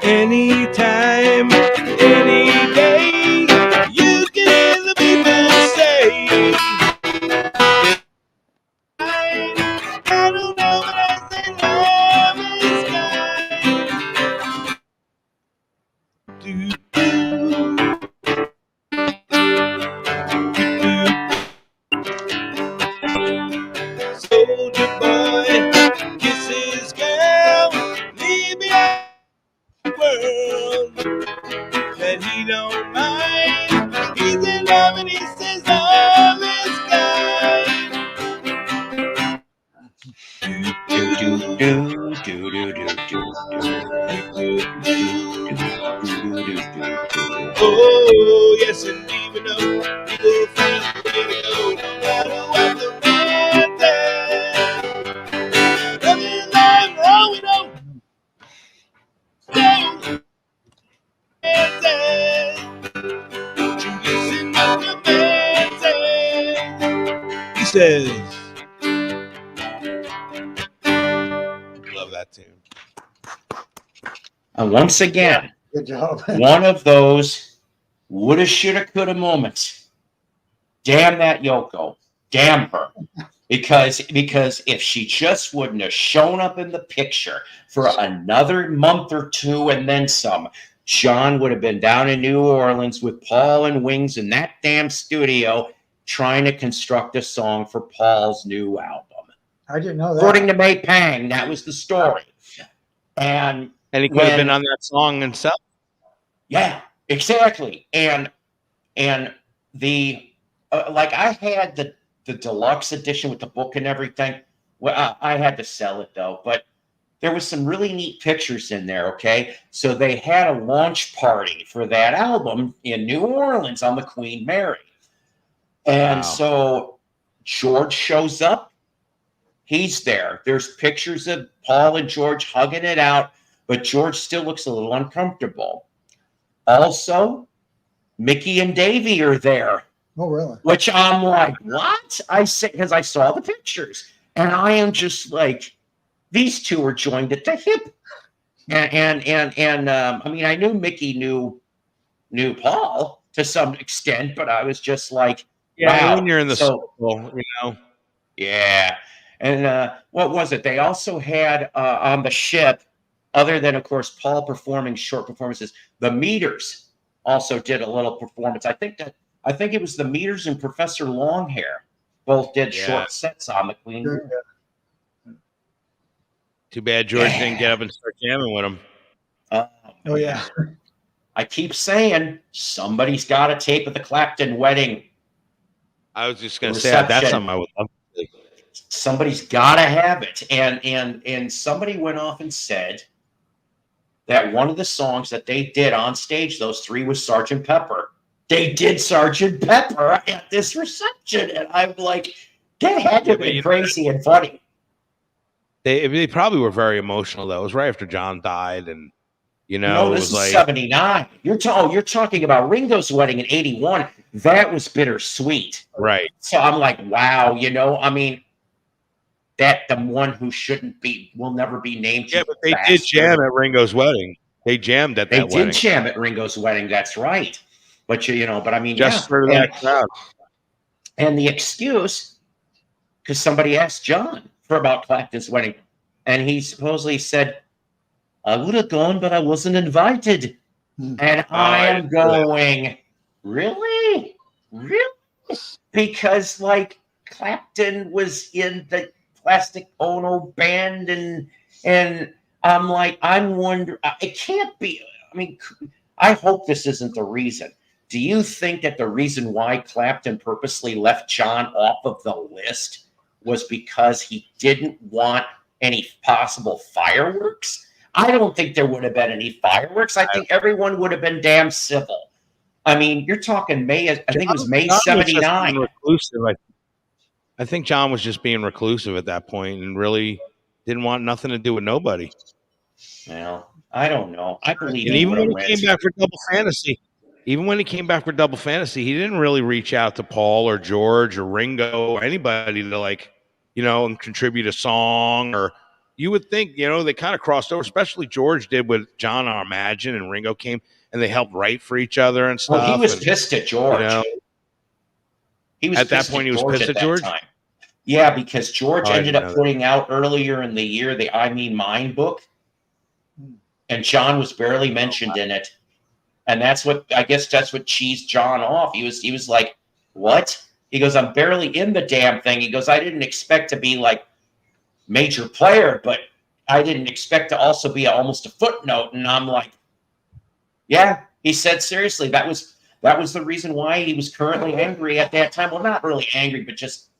Anytime, any day, you can hear the people say, I don't know what I say, love is kind. Soldier boy, kisses girl, leave me out of the world. That he don't mind, he's in love and he says love is kind. Oh, yes, and even though people find a way to go, no matter what the man says, nothing like wrong, we don't say. Don't you listen what the man says. He says, love that tune. And once again, good job. one of those woulda, shoulda, coulda moments. Damn that Yoko. Damn her. Because if she just wouldn't have shown up in the picture for another month or two and then some, John would have been down in New Orleans with Paul and Wings in that damn studio trying to construct a song for Paul's new album. I didn't know that. According to May Pang, that was the story. And he could have been on that song himself. Yeah, exactly. And the like I had the deluxe edition with the book and everything. Well, I had to sell it though, but there was some really neat pictures in there. Okay, so they had a launch party for that album in New Orleans on the Queen Mary, and so George shows up. He's there. There's pictures of Paul and George hugging it out, but George still looks a little uncomfortable. Also, Mickey and Davey are there. Oh, really? Which I'm like, what? I say, because I saw the pictures, and I am just like, these two are joined at the hip. And I mean, I knew Mickey knew Paul to some extent, but I was just like, yeah, wow. When you're in the circle, you know. Yeah. And what was it? They also had on the ship, other than, of course, Paul performing short performances, the Meters also did a little performance. I think it was the Meters and Professor Longhair both did short sets on the Queen. Too bad George didn't get up and start jamming with him. Oh, yeah. I keep saying somebody's got a tape of the Clapton wedding. I was just going to say that's something I would love to see. Somebody's got to have it. And somebody went off and said that one of the songs that they did on stage, those three, was Sgt. Pepper. They did Sgt. Pepper at this reception. And I'm like, That had to have been crazy and funny. They probably were very emotional though. It was right after John died, and No, it this was is like 79. You're talking about Ringo's wedding in 81. That was bittersweet. right. So I'm like, wow, I mean, that the one who will never be named. Yeah, but they did jam at Ringo's wedding. They jammed at that wedding. They did jam at Ringo's wedding. That's right. But but I mean, just for that crowd. And the excuse, because somebody asked John about Clapton's wedding, and he supposedly said, I would have gone, but I wasn't invited. And I am going, really? Really? Because like Clapton was in the Plastic Ono band, and I'm like, I'm wondering, it can't be. I mean, I hope this isn't the reason. Do you think that the reason why Clapton purposely left John off of the list was because he didn't want any possible fireworks? I don't think there would have been any fireworks. I think everyone would have been damn civil. I mean, you're talking May, I think it was May 79. I think John was just being reclusive at that point and really didn't want nothing to do with nobody. Well, I don't know. I believe and even when he came back for Double Fantasy, he didn't really reach out to Paul or George or Ringo or anybody to and contribute a song. Or you would think, they kind of crossed over, especially George did with John on Imagine, and Ringo came and they helped write for each other and stuff. Well, he was pissed at George. He was at that point. He was pissed at George. Yeah, because George ended up putting out earlier in the year the I Mean Mine book, and John was barely mentioned in it. And that's what cheesed John off. He was like, "What?" He goes, "I'm barely in the damn thing." He goes, "I didn't expect to be like major player, but I didn't expect to also be almost a footnote." And I'm like, "Yeah." He said, "Seriously, that was the reason why he was currently angry at that time." Well, not really angry, but just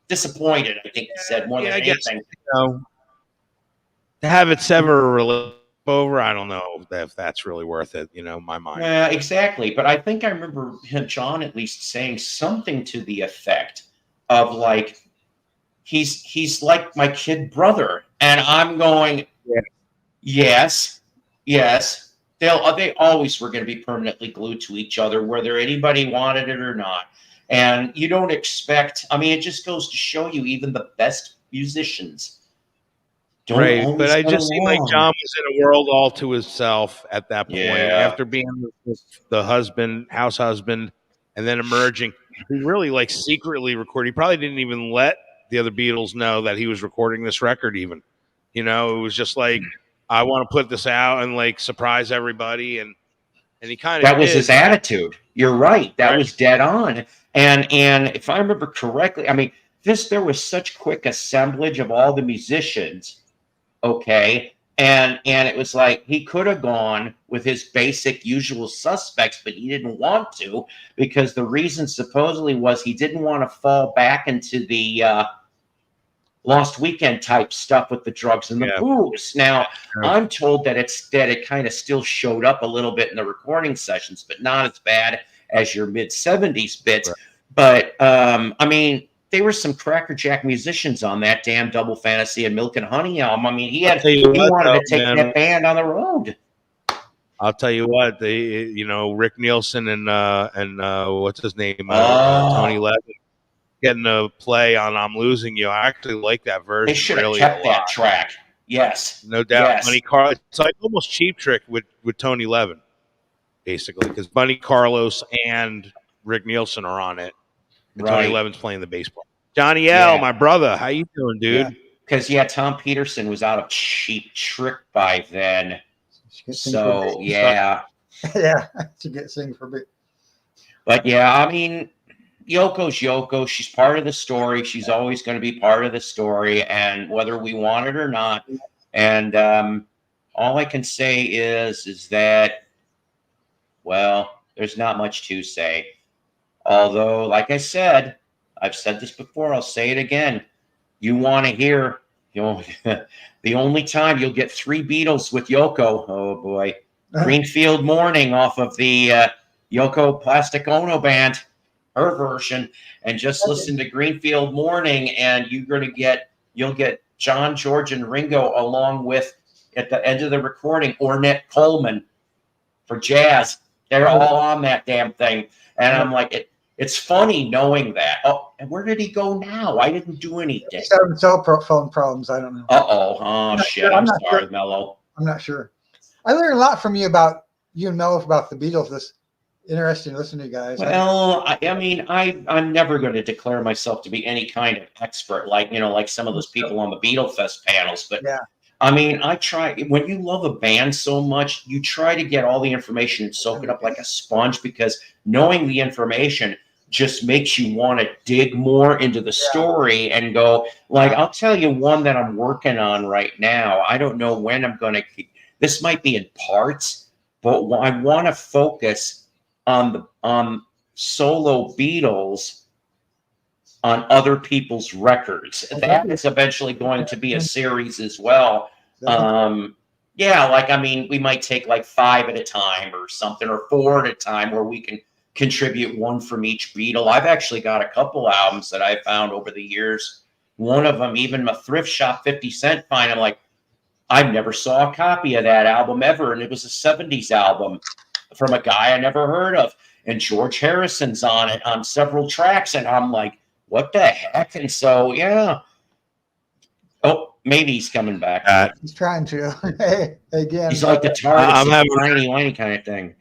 disappointed. I think he said more than anything. To have it sever a relationship over, I don't know if that's really worth it. My mind. Yeah, exactly. But I think I remember John at least saying something to the effect of like, he's like my kid brother, and I'm going, yes. They always were going to be permanently glued to each other, whether anybody wanted it or not. And you don't expect, I mean, it just goes to show you, even the best musicians don't always but I just seem like John was in a world all to himself at that point. After being the house husband, and then emerging, he really secretly recorded. He probably didn't even let the other Beatles know that he was recording this record even. It was just like, I want to put this out and surprise everybody, and he kind of that was his attitude. You're right. That was dead on. And if I remember correctly, I mean, there was such quick assemblage of all the musicians, okay, and it was like he could have gone with his basic usual suspects, but he didn't want to, because the reason supposedly was he didn't want to fall back into the Lost Weekend type stuff with the drugs and the booze. Now, I'm told that it kind of still showed up a little bit in the recording sessions, but not as bad as your mid-70s bits. Right. But, I mean, there were some crackerjack musicians on that damn Double Fantasy and Milk and Honey album. I mean, he wanted to take that band on the road. I'll tell you what, Rick Nielsen and what's his name, Tony Levin, getting a play on "I'm Losing You." I actually like that version. They should have kept that track. Yes, no doubt. Yes. It's like almost Cheap Trick with Tony Levin, basically, because Bunny Carlos and Rick Nielsen are on it. And Tony Levin's playing the bass player. Johnny L, my brother, how you doing, dude? Because Tom Peterson was out of Cheap Trick by then. So yeah, to get sing for a bit. But yeah, I mean, Yoko's Yoko. She's part of the story. She's always going to be part of the story, and whether we want it or not. And all I can say is that, well, there's not much to say. Although, like I said, I've said this before, I'll say it again. You want to hear, the only time you'll get 3 Beatles with Yoko, oh boy, Greenfield Morning off of the Yoko Plastic Ono band. her version, and just listen to Greenfield Morning, and you'll get John, George, and Ringo, along with, at the end of the recording, Ornette Coleman for jazz. They're all on that damn thing. And I'm like, it's funny knowing that. Oh, and where did he go now? I didn't do anything. He's having cell phone problems. I don't know. Oh, shit. Sure. I'm sorry, Mello. I'm not sure. I learned a lot from you and Mello about the Beatles. This interesting to listen to you guys. Well, I mean, I'm never going to declare myself to be any kind of expert, like some of those people on the Beatle Fest panels. But yeah. I mean, I try. When you love a band so much, you try to get all the information and soak it up like a sponge, because knowing the information just makes you want to dig more into the story and go. Like, I'll tell you one that I'm working on right now. I don't know when I'm going to. This might be in parts, but I want to focus on solo Beatles on other people's records. That is eventually going to be a series as well. Yeah, like, I mean, we might take like 5 at a time or something, or 4 at a time, where we can contribute one from each Beatle. I've actually got a couple albums that I found over the years. One of them, even a thrift shop 50 cent find, I'm like, I never saw a copy of that album ever, and it was a 70s album from a guy I never heard of. And George Harrison's on it on several tracks, and I'm like, what the heck? And so, yeah. Oh, maybe he's coming back. He's trying to. Hey, again. He's like the TARDIS, whiny kind of thing.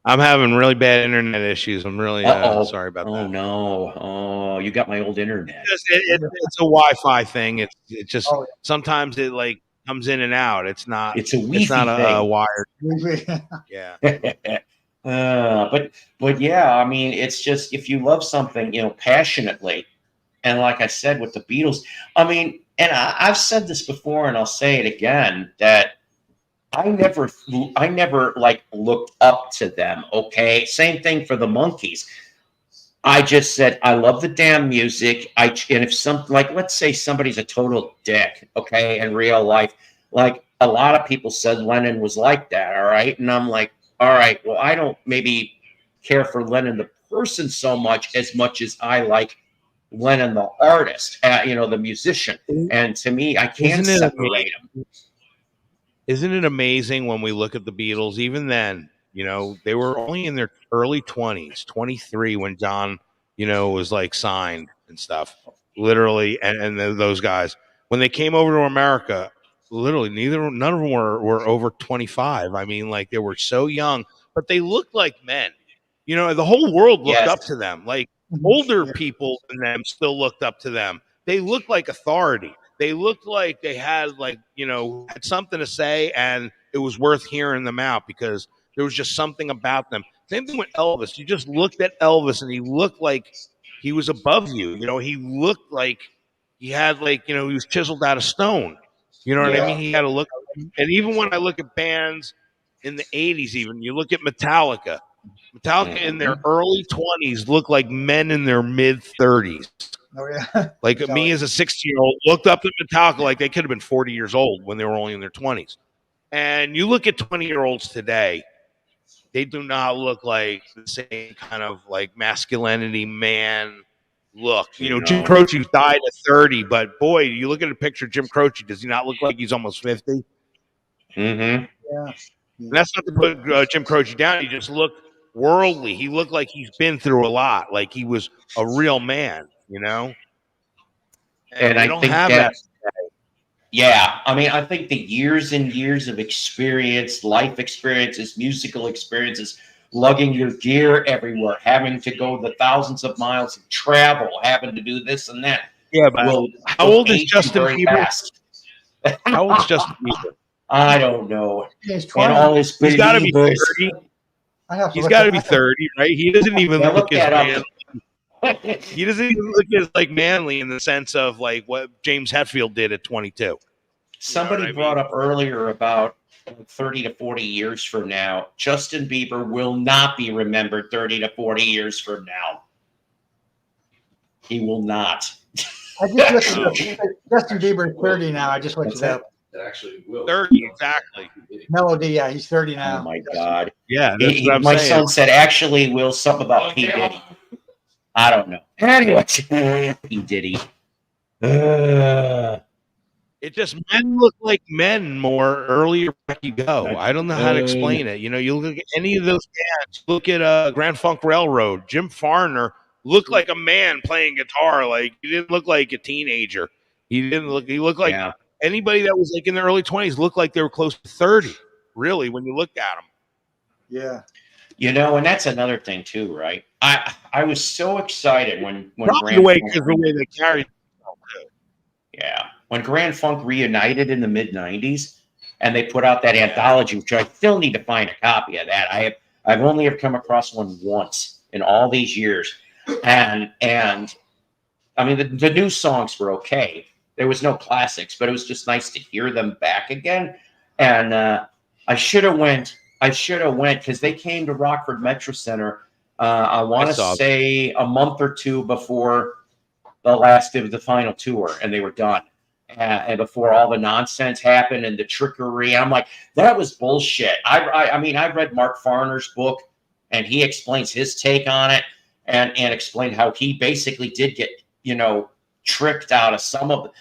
I'm having really bad internet issues. I'm really sorry about that. Oh, no. Oh, you got my old internet. It's a Wi-Fi thing. It just sometimes it like comes in and out. It's not. It's a Wi-Fi. It's not a wired. Yeah. But yeah, I mean, it's just, if you love something, passionately, and like I said with the Beatles, I mean, and I've said this before, and I'll say it again, that I never like looked up to them. Okay, same thing for the Monkees. I just said, I love the damn music. And if let's say somebody's a total dick, okay, in real life, like a lot of people said Lennon was like that, all right? And I'm like, all right, well, I don't maybe care for Lennon the person so much as I like Lennon the artist, the musician. And to me, I can't separate them. Isn't it amazing when we look at the Beatles? Even then, they were only in their early 20s, 23, when John, was like signed and stuff, literally. And those guys, when they came over to America, literally none of them were over 25. I mean, like, they were so young, but they looked like men. The whole world looked up to them. Like, older people than them still looked up to them. They looked like authority. They looked like they had had something to say, and it was worth hearing them out because there was just something about them. Same thing with Elvis. You just looked at Elvis, and he looked like he was above you. He looked like he had he was chiseled out of stone. You know what I mean? He had a look. And even when I look at bands in the 80s, even you look at Metallica in their early 20s looked like men in their mid 30s. Oh, yeah. Like me as a 16-year-old looked up at Metallica like they could have been 40 years old when they were only in their 20s. And you look at 20-year-olds today, they do not look like the same kind of like masculinity man look. Jim Croce died at 30, but boy, you look at a picture of Jim Croce, does he not look like he's almost 50? Mm-hmm. Yeah. And that's not to put Jim Croce down. He just looked worldly. He looked like he's been through a lot, like he was a real man. And I think that. Yeah, I mean, I think the years and years of experience, life experiences, musical experiences, lugging your gear everywhere, having to go the thousands of miles of travel, having to do this and that. Yeah, but how old is Justin Bieber? How old is Justin Bieber? I don't know. He's 20. And all his He's got to be 30. He's got to be 30, right? He doesn't even look as manly. He doesn't even look as like manly in the sense of like what James Hetfield did at 22. Somebody brought up earlier about 30 to 40 years from now, Justin Bieber will not be remembered 30 to 40 years from now. He will not. I just looked it up. Justin Bieber is 30 now. I just looked it up. Actually, will 30 exactly. Melody, yeah, he's 30 now. Oh my God. Yeah, that's what I'm My saying. son said, actually, Will, something about P. Diddy. I don't know. Anyway, P. Diddy. It just men look like men more earlier back you go. I don't know how to explain it. You know, you look at any of those bands, look at Grand Funk Railroad, Jim Farner looked like a man playing guitar. Like he didn't look like a teenager. He looked like anybody that was like in their early 20s looked like they were close to 30, really, when you looked at them. Yeah. You know, and that's another thing too, right? I was so excited when Probably the way they carried. Yeah. When Grand Funk reunited in the mid 90s and they put out that anthology, which I still need to find a copy of that. I've only ever come across one once in all these years. And I mean the new songs were okay. There was no classics, but it was just nice to hear them back again. And I should have went because they came to Rockford Metro Center. I want to say a month or two before the last of the final tour, and they were done. And before all the nonsense happened and the trickery, I'm like, that was bullshit. I mean, I read Mark Farner's book, and he explains his take on it, and explained how he basically did get, you know, tricked out of some of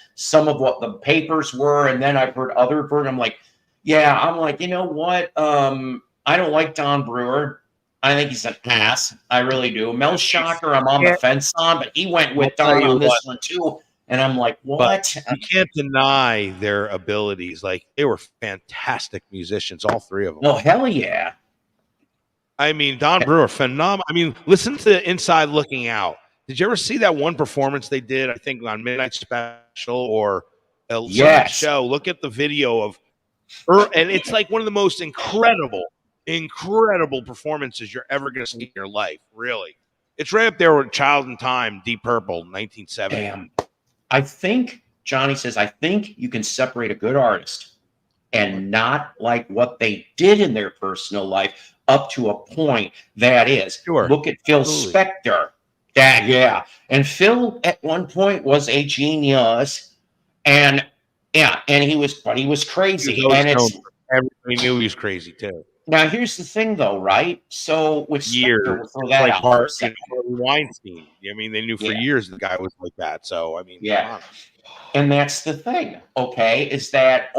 what the papers were. And then I've heard other versions. I'm like, you know what? I don't like Don Brewer. I think he's an ass. I really do. Mel Shocker, I'm on the fence on, but he went with Don on this one too. And I'm like, what? But you can't deny their abilities. Like, they were fantastic musicians, all three of them. Oh, hell yeah. I mean, Don Brewer, phenomenal. I mean, listen to Inside Looking Out. Did you ever see that one performance they did, I think, on Midnight Special or some show? Look at the video of her, and it's like one of the most incredible performances you're ever going to see in your life, really. It's right up there with Child in Time, Deep Purple, 1970. Damn. I think, Johnny says, I think you can separate a good artist and not like what they did in their personal life up to a point. That is, look at Phil Spector. And Phil at one point was a genius, and he was crazy. Everybody knew he was crazy too. Now here's the thing, though, right? So with Spector, like Weinstein. I mean, they knew for years the guy was like that. So I mean, and that's the thing. Okay, is that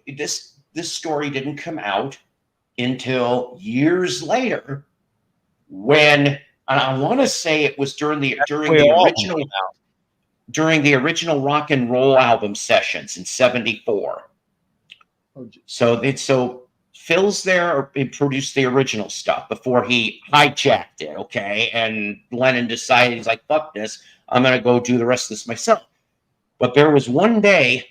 this story didn't come out until years later, when I want to say it was during the original rock and roll album sessions in '74. So Phil's there and produced the original stuff before he hijacked it, okay? And Lennon decided, he's like, fuck this, I'm going to go do the rest of this myself. But there was one day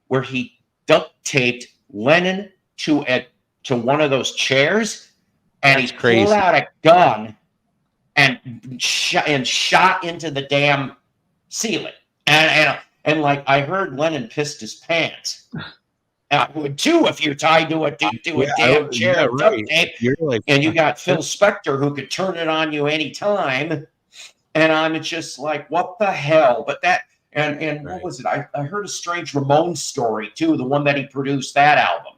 where he duct taped Lennon to one of those chairs, and he pulled out a gun and shot into the damn ceiling. And like, I heard Lennon pissed his pants. I would too if you're tied to a damn chair of duct tape, and you got Phil Spector who could turn it on you anytime. And I'm just like, what the hell? But that and what was it? I heard a strange Ramones story too, the one that he produced that album.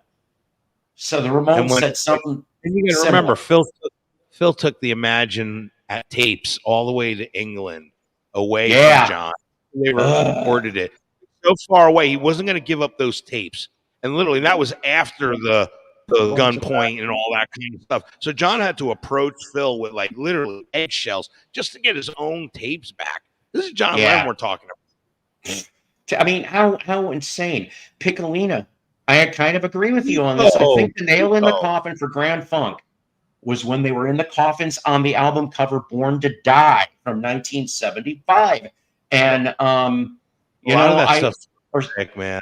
So the Ramones said something. And you got to remember, Phil took the Imagine at tapes all the way to England, away from John. They recorded it so far away. He wasn't going to give up those tapes. And literally, that was after the gunpoint and all that kind of stuff. So John had to approach Phil with like literally eggshells just to get his own tapes back. This is John Lennon we're talking about. I mean, how insane. Piccolina, I kind of agree with you on this. I think the nail in the coffin for Grand Funk was when they were in the coffins on the album cover Born to Die from 1975. And, you know, that stuff. Man,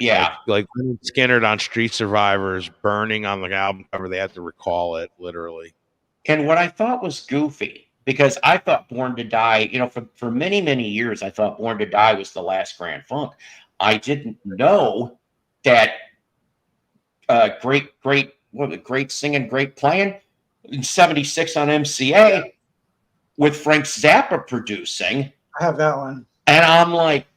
like Skinner on Street Survivors, burning on the album cover. They had to recall it literally. And what I thought was goofy, because I thought Born to Die, you know, for many, many years, I thought Born to Die was the last Grand Funk. I didn't know that great singing, great playing in '76 on MCA with Frank Zappa producing. I have that one. And I'm like,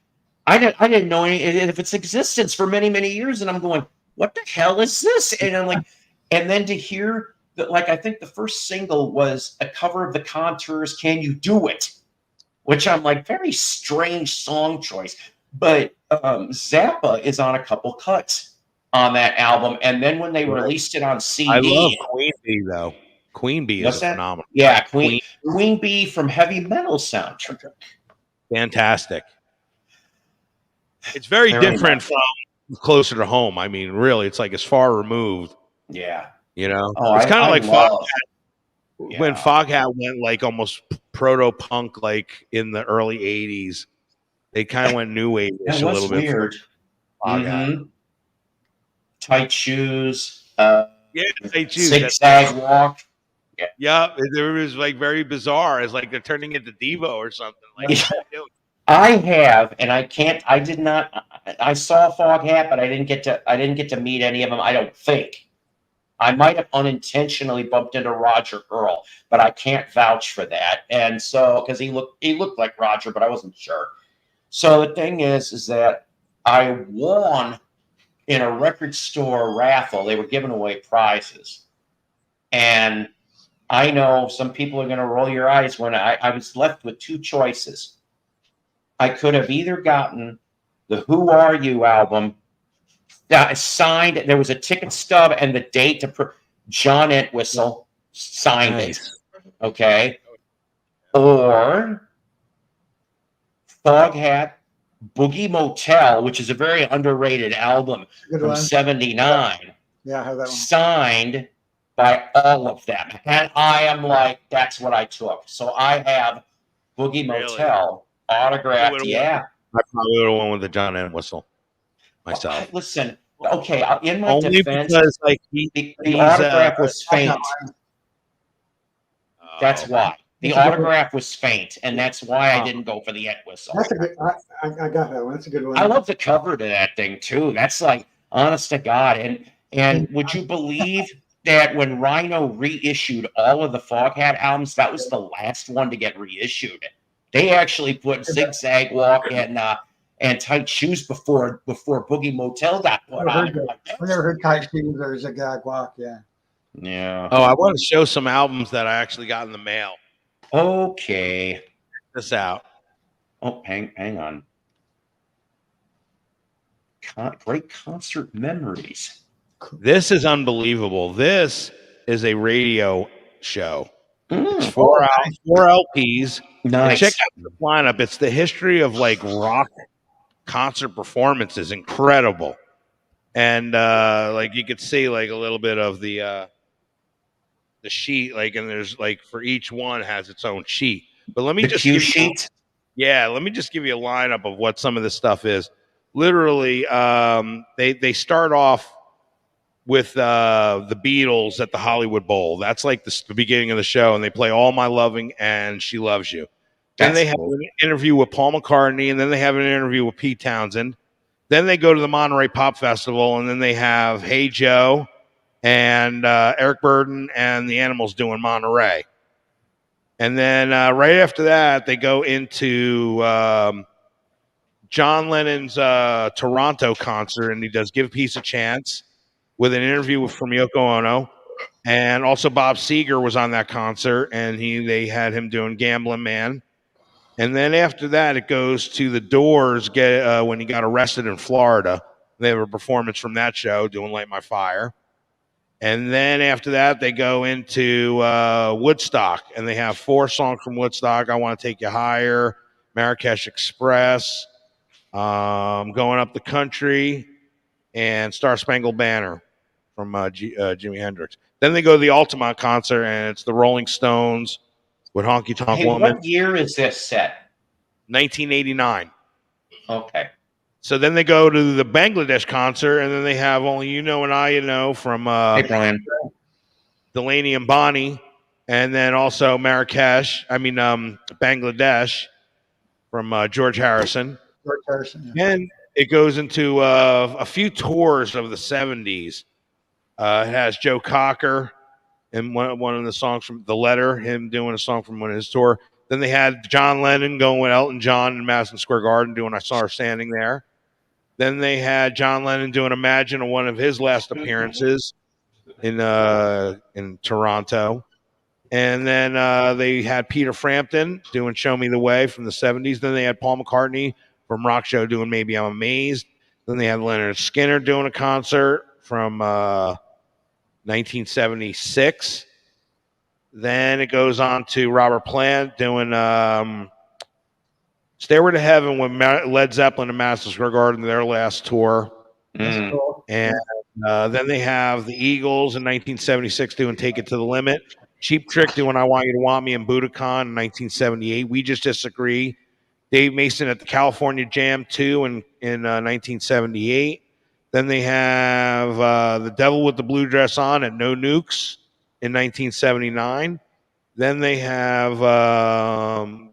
I didn't know any of its existence for many, many years. And I'm going, what the hell is this? And I'm like, and then to hear that, like, I think the first single was a cover of the Contours, Can You Do It? Which I'm like, very strange song choice. But Zappa is on a couple cuts on that album. And then when they released it on CD. I love Queen Bee, though. Queen Bee is a phenomenal. Yeah, Queen Bee from Heavy Metal soundtrack. Fantastic. It's very different from Closer to Home. I mean, really, it's like as far removed. Yeah. You know? Oh, it's kind of like Foghat. When Foghat went like almost proto-punk, like in the early 80s. They kind of went new wave-ish a little bit. Weird. Mm-hmm. Tight shoes. Tight shoes. Zigzag walk. Yeah, it was like very bizarre. It's like they're turning into Devo or something. Like, I have, and I did not. I saw Foghat, but I didn't get to meet any of them. I don't think. I might have unintentionally bumped into Roger Earl, but I can't vouch for that. And so, because he looked like Roger, but I wasn't sure. So the thing is that I won in a record store raffle. They were giving away prizes, and I know some people are going to roll your eyes when I was left with two choices. I could have either gotten the Who Are You album signed. There was a ticket stub and the date to John Entwistle signed it. Okay. Or Foghat Boogie Motel, which is a very underrated album from '79. Yeah, I have that one. Signed by all of them. And I am like, that's what I took. So I have Boogie Motel autographed. Yeah. I probably would have won with the John Entwistle myself. Listen, okay, in my only defense, because like the autograph was faint. That's why. The autograph was faint, and that's why I didn't go for the Entwistle. That's a good. I got that one. That's a good one. I love the cover to that thing too. That's like, honest to God. And would you believe that when Rhino reissued all of the Foghat albums, that was the last one to get reissued? They actually put Zigzag Walk and Tight Shoes before Boogie Motel got put on. I never heard Tight Shoes or Zigzag Walk. Yeah. Yeah. Oh, I want to show some albums that I actually got in the mail. Okay. Check this out. Oh, hang on. Great concert memories. This is unbelievable. This is a radio show. It's 4 LPs. Nice. Check out the lineup. It's the history of like rock concert performances. Incredible. And like you could see like a little bit of the sheet, like, and there's like for each one has its own sheet. But let me just give sheet. Let me just give you a lineup of what some of this stuff is. Literally, they start off with the Beatles at the Hollywood Bowl. That's like the beginning of the show, and they play All My Loving and She Loves You. Then they have an interview with Paul McCartney, and then they have an interview with Pete Townsend. Then they go to the Monterey Pop Festival, and then they have Hey Joe and Eric Burden and the Animals doing Monterey. And then right after that, they go into John Lennon's Toronto concert, and he does Give Peace a Chance with an interview from Yoko Ono. And also Bob Seger was on that concert, and they had him doing Gambling Man. And then after that, it goes to the Doors when he got arrested in Florida. They have a performance from that show doing Light My Fire. And then after that, they go into Woodstock, and they have 4 songs from Woodstock. I Want to Take You Higher, Marrakesh Express, Going Up the Country, and Star Spangled Banner from Jimi Hendrix. Then they go to the Altamont concert, and it's the Rolling Stones with Honky Tonk Woman. What year is this set? 1989. Okay. So then they go to the Bangladesh concert, and then they have Only You Know and I You Know from Delaney and Bonnie, and then also Bangladesh from George Harrison. George Harrison. Yeah. And it goes into a few tours of the 70s. It has Joe Cocker and one of the songs from The Letter, him doing a song from one of his tour. Then they had John Lennon going with Elton John in Madison Square Garden doing I Saw Her Standing There. Then they had John Lennon doing Imagine on one of his last appearances in Toronto. And then they had Peter Frampton doing Show Me the Way from the 70s. Then they had Paul McCartney from Rock Show doing Maybe I'm Amazed. Then they had Leonard Skinner doing a concert from 1976. Then it goes on to Robert Plant doing Stairway to Heaven with Led Zeppelin and Madison Square Garden, their last tour. That's cool. And then they have the Eagles in 1976 doing Take It to the Limit. Cheap Trick doing I Want You to Want Me in Budokan in 1978. We Just Disagree. Dave Mason at the California Jam 2 in 1978. Then they have The Devil with the Blue Dress On at No Nukes in 1979. Then they have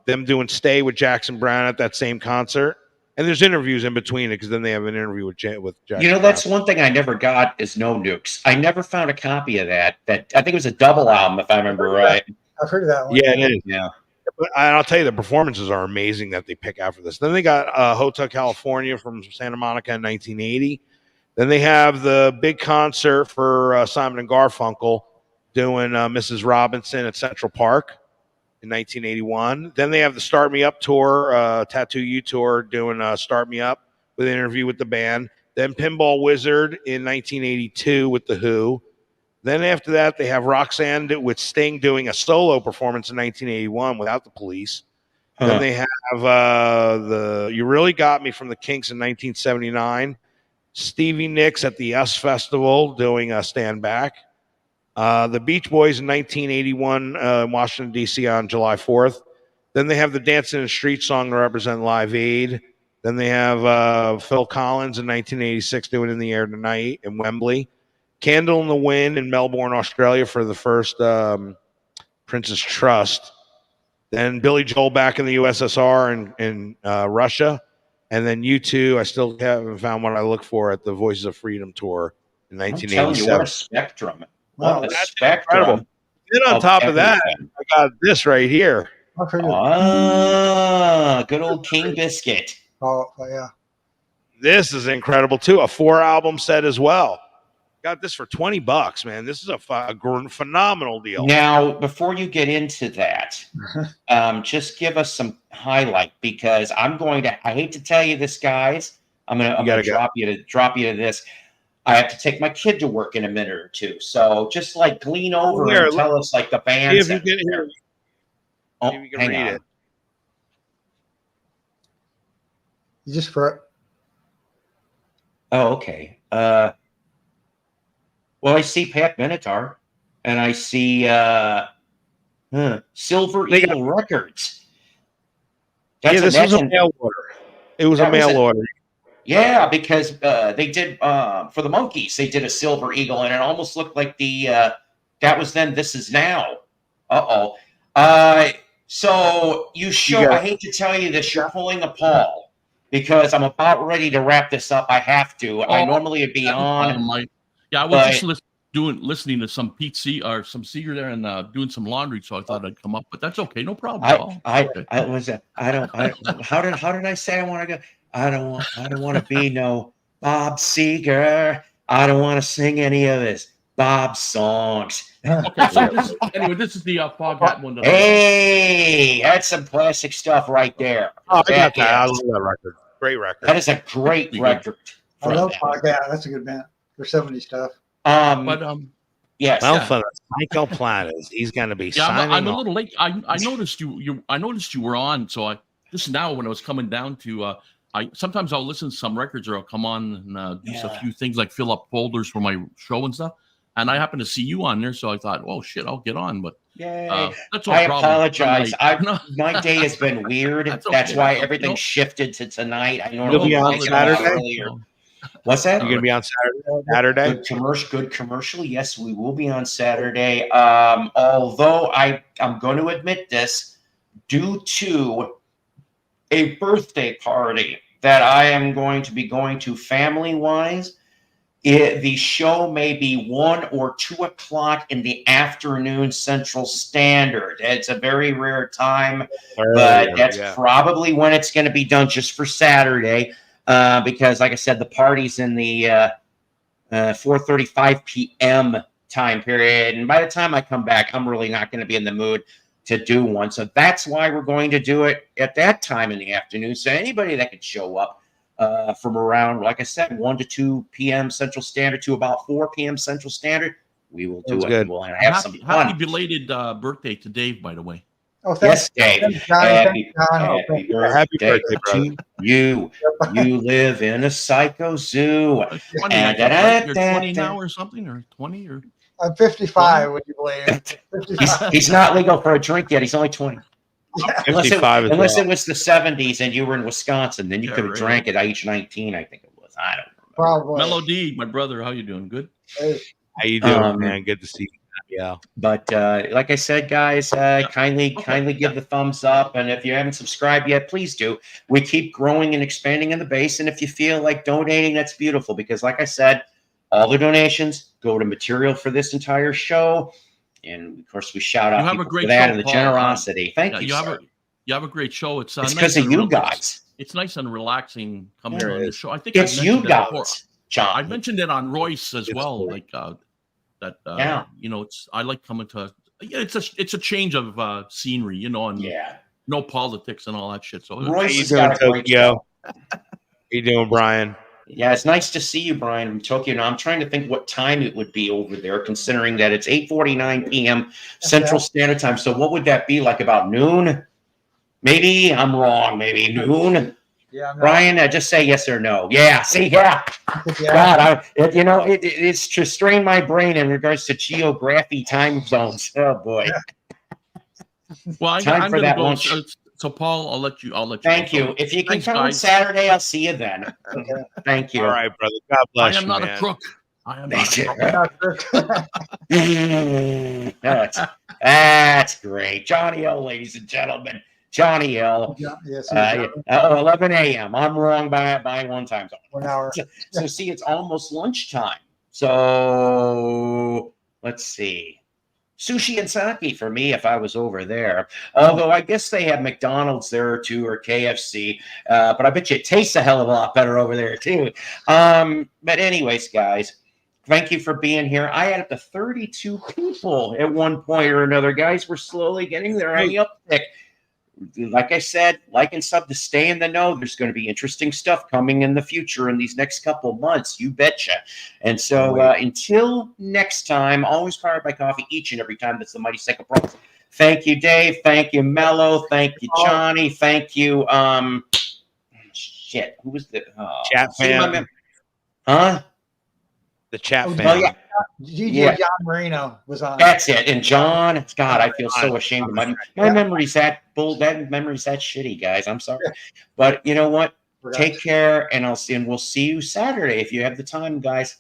them doing Stay with Jackson Browne at that same concert. And there's interviews in between it because then they have an interview with Jackson. You know, that's one thing I never got is No Nukes. I never found a copy of that. I think it was a double album, if I remember right. I've heard of that one. Yeah, it is. Yeah. But I'll tell you, the performances are amazing that they pick out for this. Then they got Hotel California from Santa Monica in 1980. Then they have the big concert for Simon and Garfunkel doing Mrs. Robinson at Central Park in 1981. Then they have the Start Me Up tour, Tattoo You tour, doing Start Me Up with an interview with the band. Then Pinball Wizard in 1982 with The Who. Then after that, they have Roxanne with Sting doing a solo performance in 1981 without the Police. Then they have the You Really Got Me from the Kinks in 1979. Stevie Nicks at the US Festival doing Stand Back. The Beach Boys in 1981 in Washington, D.C. on July 4th. Then they have the Dancing in the Street song to represent Live Aid. Then they have Phil Collins in 1986 doing In the Air Tonight in Wembley. Candle in the Wind in Melbourne, Australia for the first Princess Trust. Then Billy Joel back in the USSR and Russia. And then U2, I still haven't found what I look for at the Voices of Freedom tour in 1987. I'm telling you, what a spectrum. Wow, What a that's spectrum. incredible. Then on top of that, everything. I got this right here. I've heard of it. Good old King Biscuit. Oh, yeah. This is incredible too. A 4-album set as well. Got this for $20, man. This is a phenomenal deal. Now, before you get into that, just give us some highlight because I hate to tell you this, guys. I'm gonna drop you to this. I have to take my kid to work in a minute or two. So just like lean over and tell us like the bands. If you can hang read on. it. You just for Oh, okay. Well, I see Pat Benatar, and I see Silver Eagle Records. This was a mail order. It was a mail order. Yeah, because they did for the Monkees, they did a Silver Eagle, and it almost looked like the that was then This Is Now. So you show. I hate to tell you this, you're pulling a Paul because I'm about ready to wrap this up. I have to. I normally would be on. I was just listening to some Pete some Seeger there and doing some laundry, so I thought I'd come up, but that's okay, no problem. How did I say I want to go? I don't want to be no Bob Seger. I don't want to sing any of his Bob songs. Okay, so this is the Fog Hat one. Hey, that's some classic stuff right there. Oh, I got that. I love that record. Great record. That is a great record. I love Fog Hat. That's a good band. They're 70s stuff. Yes. Well, for the Psycho Platters, he's going to be signing I'm a little late. I noticed you were on, so I just now when I was coming down to sometimes I'll listen to some records or I'll come on and do a few things like fill up folders for my show and stuff. And I happened to see you on there, so I thought, oh shit, I'll get on. But that's I apologize. My day has been weird. That's why everything shifted to tonight. I normally be on Saturday earlier. What's that? You're gonna be on Saturday. Good commercial. Yes, we will be on Saturday. Although I'm going to admit this, due to a birthday party that I am going to be going to family-wise, the show may be 1 or 2 o'clock in the afternoon Central Standard. It's a very rare time, but that's probably when it's going to be done just for Saturday. because, like I said, the party's in the 4:35 p.m. time period. And by the time I come back, I'm really not going to be in the mood to do one. So that's why we're going to do it at that time in the afternoon. So anybody that could show up from around, like I said, 1 to 2 p.m. Central Standard to about 4 p.m. Central Standard, we will do it. Good. We'll have some fun. Happy belated birthday to Dave, by the way. Oh, thanks. Yes, Dave. Thanks, Johnny. Happy Thanks, Johnny. Happy birthday, brother. to you. You live in a psycho zoo. 20, you're 20 now or something, or 20 or. I'm 55. Would you believe? 55. He's not legal for a drink yet. He's only 20. Unless it was the 70s and you were in Wisconsin, then you could have drank at age 19, I think it was. I don't remember. Probably. Melody, my brother, how you doing? Good? Hey. How you doing, man? Good to see you. Yeah. But like I said, guys, kindly give the thumbs up. And if you haven't subscribed yet, please do. We keep growing and expanding in the base. And if you feel like donating, that's beautiful. Because like I said, all the donations go to material for this entire show. And of course, we shout out for that and the generosity. Thank you, sir. You have a great show. It's because nice of you guys. It's nice and relaxing coming on the show. I think it's you guys, John. I mentioned it on Royce as well. Cool. Like you know, I like coming to. Yeah, it's a change of scenery, you know, and no politics and all that shit. So Royce, how you doing, Tokyo? How you doing, Brian? Yeah, it's nice to see you, Brian, from Tokyo. Now, I'm trying to think what time it would be over there, considering that it's 8:49 p.m. Central Standard Time. So what would that be, like about noon? Maybe I'm wrong. Maybe noon? Yeah, Brian, just say yes or no. Yeah, see, God, it's to strain my brain in regards to geography time zones. Oh, boy. Well, I'm going to go. So, Paul, I'll let you. Thank you. If you can come on Saturday, I'll see you then. Okay. Thank you. All right, brother. God bless you. I am not a crook. I am not a crook. That's great. Johnny L, ladies and gentlemen. Johnny L. Yes, 11 a.m. I'm wrong by 1 time zone. 1 hour. So see, it's almost lunchtime. So let's see. Sushi and sake for me if I was over there. Although I guess they have McDonald's there too, or KFC. But I bet you it tastes a hell of a lot better over there too. But anyways, guys, thank you for being here. I had up to 32 people at one point or another. Guys, we're slowly getting there on the uptick. Like I said, like and sub to stay in the know. There's going to be interesting stuff coming in the future in these next couple of months. You betcha. And so until next time, always powered by coffee each and every time. That's the Mighty Psycho Pro. Thank you, Dave. Thank you, Mello. Thank you, Johnny. Thank you. Shit. Who was the chat fan? Huh? The chat fan. Oh, yeah. DJ John Marino was on. That's it. And John, God, I feel so ashamed of my memory's that memory's that shitty, guys. I'm sorry. But you know what? Take care, and we'll see you Saturday if you have the time, guys.